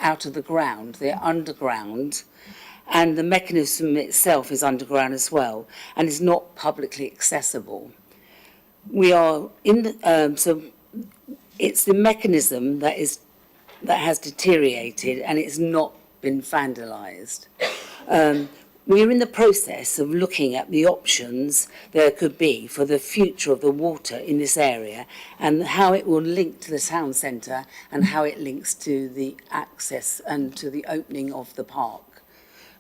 out of the ground. They're underground, and the mechanism itself is underground as well, and is not publicly accessible. We are in so it's the mechanism that has deteriorated, and it's not been vandalised. We're in the process of looking at the options there could be for the future of the water in this area and how it will link to the town centre and how it links to the access and to the opening of the park,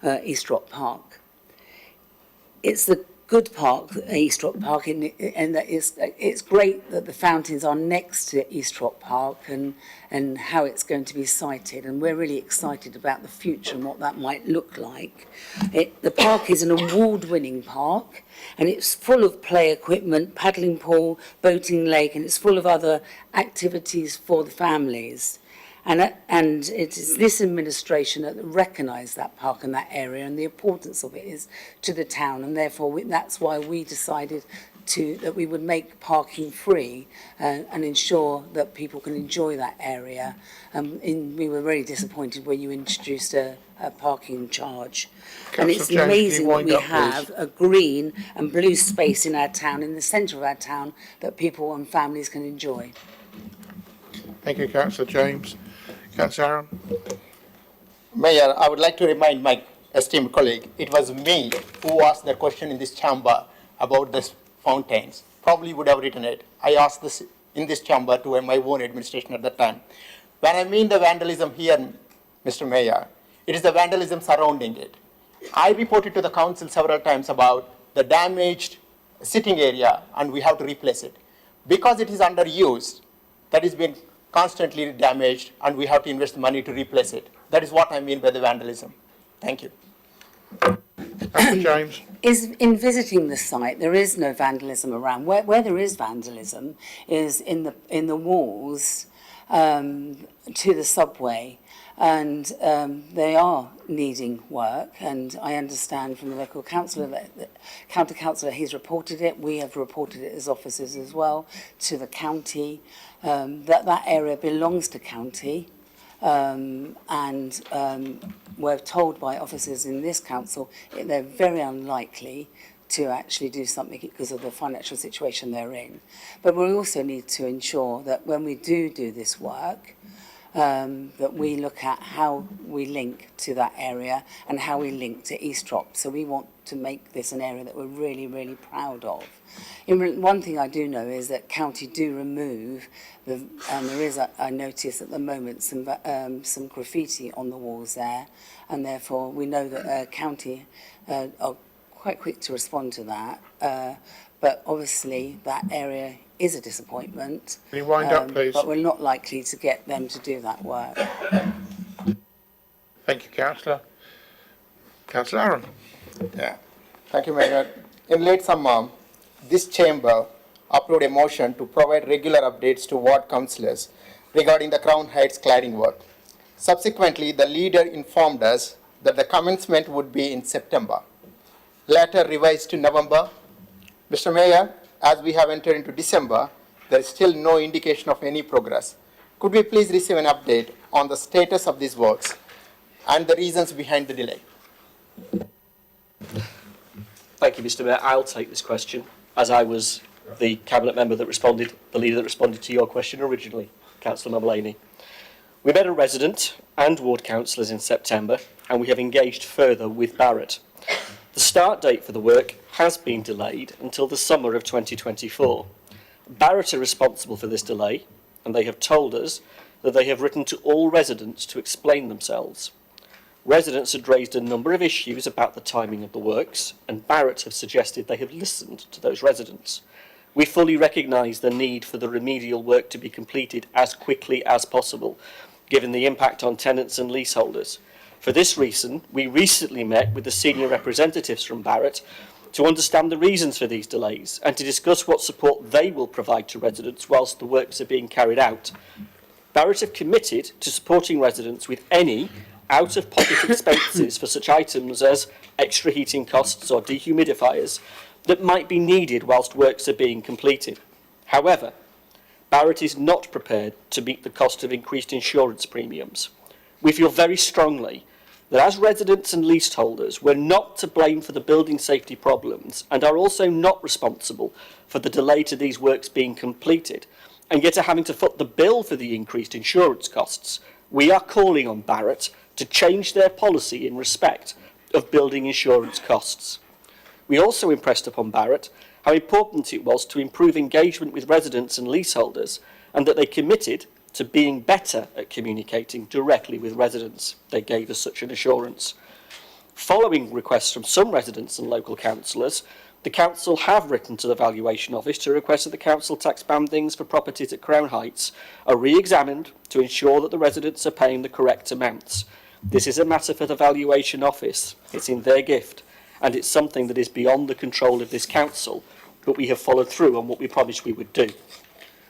Eastrop Park. It's the good park, Eastrop Park, and that it's great that the fountains are next to Eastrop Park and how it's going to be sited, and we're really excited about the future and what that might look like. The park is an award-winning park, and it's full of play equipment, paddling pool, boating lake, and it's full of other activities for the families. And it is this administration that recognised that park and that area, and the importance of it is to the town, and therefore that's why we decided that we would make parking free and ensure that people can enjoy that area. We were very disappointed when you introduced a parking charge. And it's amazing that we have a green and blue space in our town, in the centre of our town, that people and families can enjoy. Thank you, Councillor James. Councillor Aaron. Mayor, I would like to remind my esteemed colleague, it was me who asked the question in this chamber about the fountains. Probably would have written it. I asked this in this chamber to my own administration at that time. When I mean the vandalism here, Mr. Mayor, it is the vandalism surrounding it. I reported to the council several times about the damaged sitting area, and we have to replace it. Because it is underused, that has been constantly damaged, and we have to invest money to replace it. That is what I mean by the vandalism. Thank you. James. In visiting the site, there is no vandalism around. Where there is vandalism is in the walls to the subway, and they are needing work. And I understand from the local councillor that the county councillor, he's reported it. We have reported it as officers as well to the county. That area belongs to county, and we're told by officers in this council they're very unlikely to actually do something because of the financial situation they're in. But we also need to ensure that when we do this work, that we look at how we link to that area and how we link to Eastrop. So we want to make this an area that we're really, really proud of. One thing I do know is that county do remove, and there is, I notice at the moment, some graffiti on the walls there, and therefore we know that county are quite quick to respond to that. But obviously that area is a disappointment. Can you wind up, please? But we're not likely to get them to do that work. Thank you, Councillor. Councillor Aaron. Yeah. Thank you, Mayor. In late summer, this chamber approved a motion to provide regular updates to ward councillors regarding the Crown Heights cladding work. Subsequently, the leader informed us that the commencement would be in September, later revised to November. Mr. Mayor, as we have entered into December, there is still no indication of any progress. Could we please receive an update on the status of these works and the reasons behind the delay? Thank you, Mr. Mayor. I'll take this question, as I was the cabinet member that responded, the leader that responded to your question originally, Councillor Mullany. We met a resident and ward councillors in September, and we have engaged further with Barratt. The start date for the work has been delayed until the summer of 2024. Barratt are responsible for this delay, and they have told us that they have written to all residents to explain themselves. Residents had raised a number of issues about the timing of the works, and Barratt have suggested they have listened to those residents. We fully recognise the need for the remedial work to be completed as quickly as possible, given the impact on tenants and leaseholders. For this reason, we recently met with the senior representatives from Barratt to understand the reasons for these delays and to discuss what support they will provide to residents whilst the works are being carried out. Barratt have committed to supporting residents with any out-of-pocket expenses for such items as extra heating costs or dehumidifiers that might be needed whilst works are being completed. However, Barratt is not prepared to meet the cost of increased insurance premiums. We feel very strongly that as residents and leaseholders, we're not to blame for the building safety problems and are also not responsible for the delay to these works being completed, and yet are having to foot the bill for the increased insurance costs. We are calling on Barratt to change their policy in respect of building insurance costs. We also impressed upon Barratt how important it was to improve engagement with residents and leaseholders, and that they committed to being better at communicating directly with residents. They gave us such an assurance. Following requests from some residents and local councillors, the council have written to the Valuation Office to request that the council tax bandings for properties at Crown Heights are re-examined to ensure that the residents are paying the correct amounts. This is a matter for the Valuation Office. It's in their gift, and it's something that is beyond the control of this council, but we have followed through on what we promised we would do.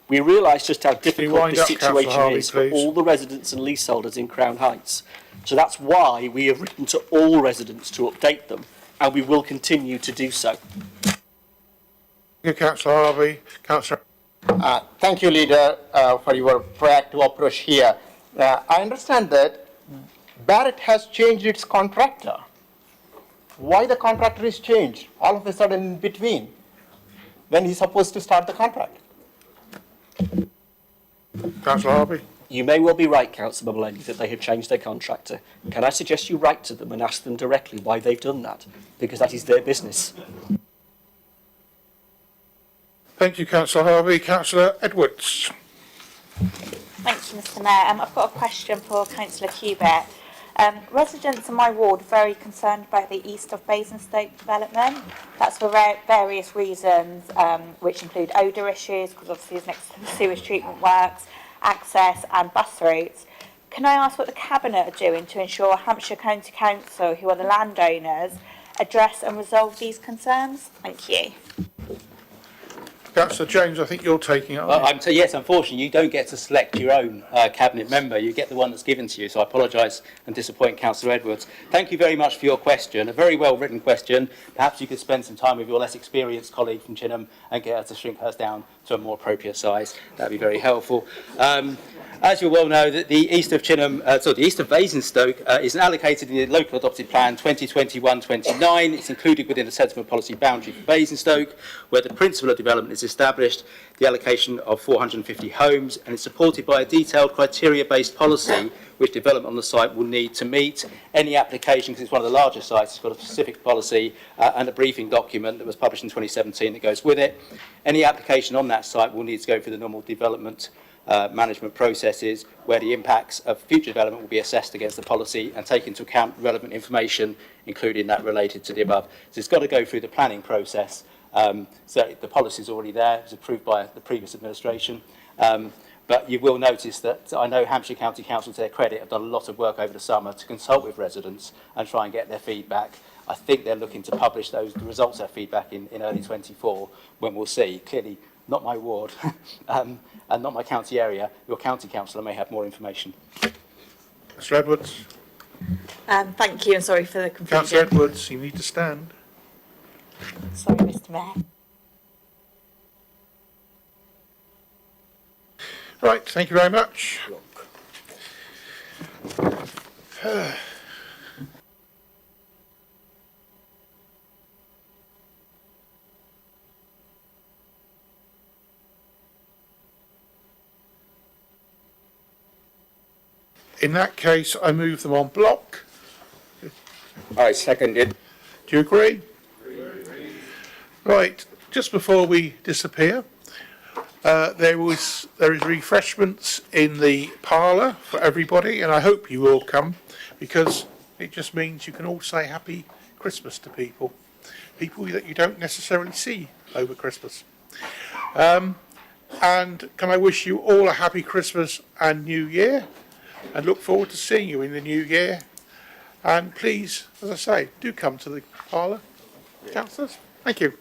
We realise just how difficult this situation is for all the residents and leaseholders in Crown Heights. So that's why we have written to all residents to update them, and we will continue to do so. Thank you, Councillor Harvey. Councillor. Thank you, Leader, for your proactive approach here. I understand that Barratt has changed its contractor. Why the contractor is changed all of a sudden in between when he's supposed to start the contract? Councillor Harvey. You may well be right, Councillor Mullany, that they have changed their contractor. Can I suggest you write to them and ask them directly why they've done that? Because that is their business. Thank you, Councillor Harvey. Councillor Edwards. Thank you, Mr. Mayor. I've got a question for Councillor Cubitt. Residents in my ward are very concerned about the east of Basingstoke development. That's for various reasons, which include odour issues, because obviously it's next to the sewage treatment works, access and bus routes. Can I ask what the Cabinet are doing to ensure Hampshire County Council, who are the landowners, address and resolve these concerns? Thank you. Councillor James, I think you're taking it. Yes, unfortunately, you don't get to select your own cabinet member. You get the one that's given to you. So I apologise and disappoint Councillor Edwards. Thank you very much for your question. A very well-written question. Perhaps you could spend some time with your less experienced colleague from Chinham and get her to shrink hers down to a more appropriate size. That'd be very helpful. As you well know, that the east of Chinham, the east of Basingstoke is allocated in the local adopted plan 2021-29. It's included within the settlement policy boundary for Basingstoke, where the principle of development is established, the allocation of 450 homes, and it's supported by a detailed criteria-based policy which development on the site will need to meet. Any application, because it's one of the larger sites, it's got a specific policy and a briefing document that was published in 2017 that goes with it. Any application on that site will need to go through the normal development management processes, where the impacts of future development will be assessed against the policy and take into account relevant information, including that related to the above. So it's got to go through the planning process. So the policy is already there. It was approved by the previous administration. But you will notice that I know Hampshire County Council, to their credit, have done a lot of work over the summer to consult with residents and try and get their feedback. I think they're looking to publish the results of their feedback in early 24, when we'll see. Clearly, not my ward, and not my county area. Your county councillor may have more information. Mr Edwards. Thank you, and sorry for the confusion. Councillor Edwards, you need to stand. Sorry, Mr Mayor. Right, thank you very much. In that case, I move them on block. I second it. Do you agree? Right, just before we disappear, there is refreshments in the parlour for everybody, and I hope you all come, because it just means you can all say Happy Christmas to people that you don't necessarily see over Christmas. And can I wish you all a happy Christmas and New Year, and look forward to seeing you in the new year. And please, as I say, do come to the parlour, councillors. Thank you.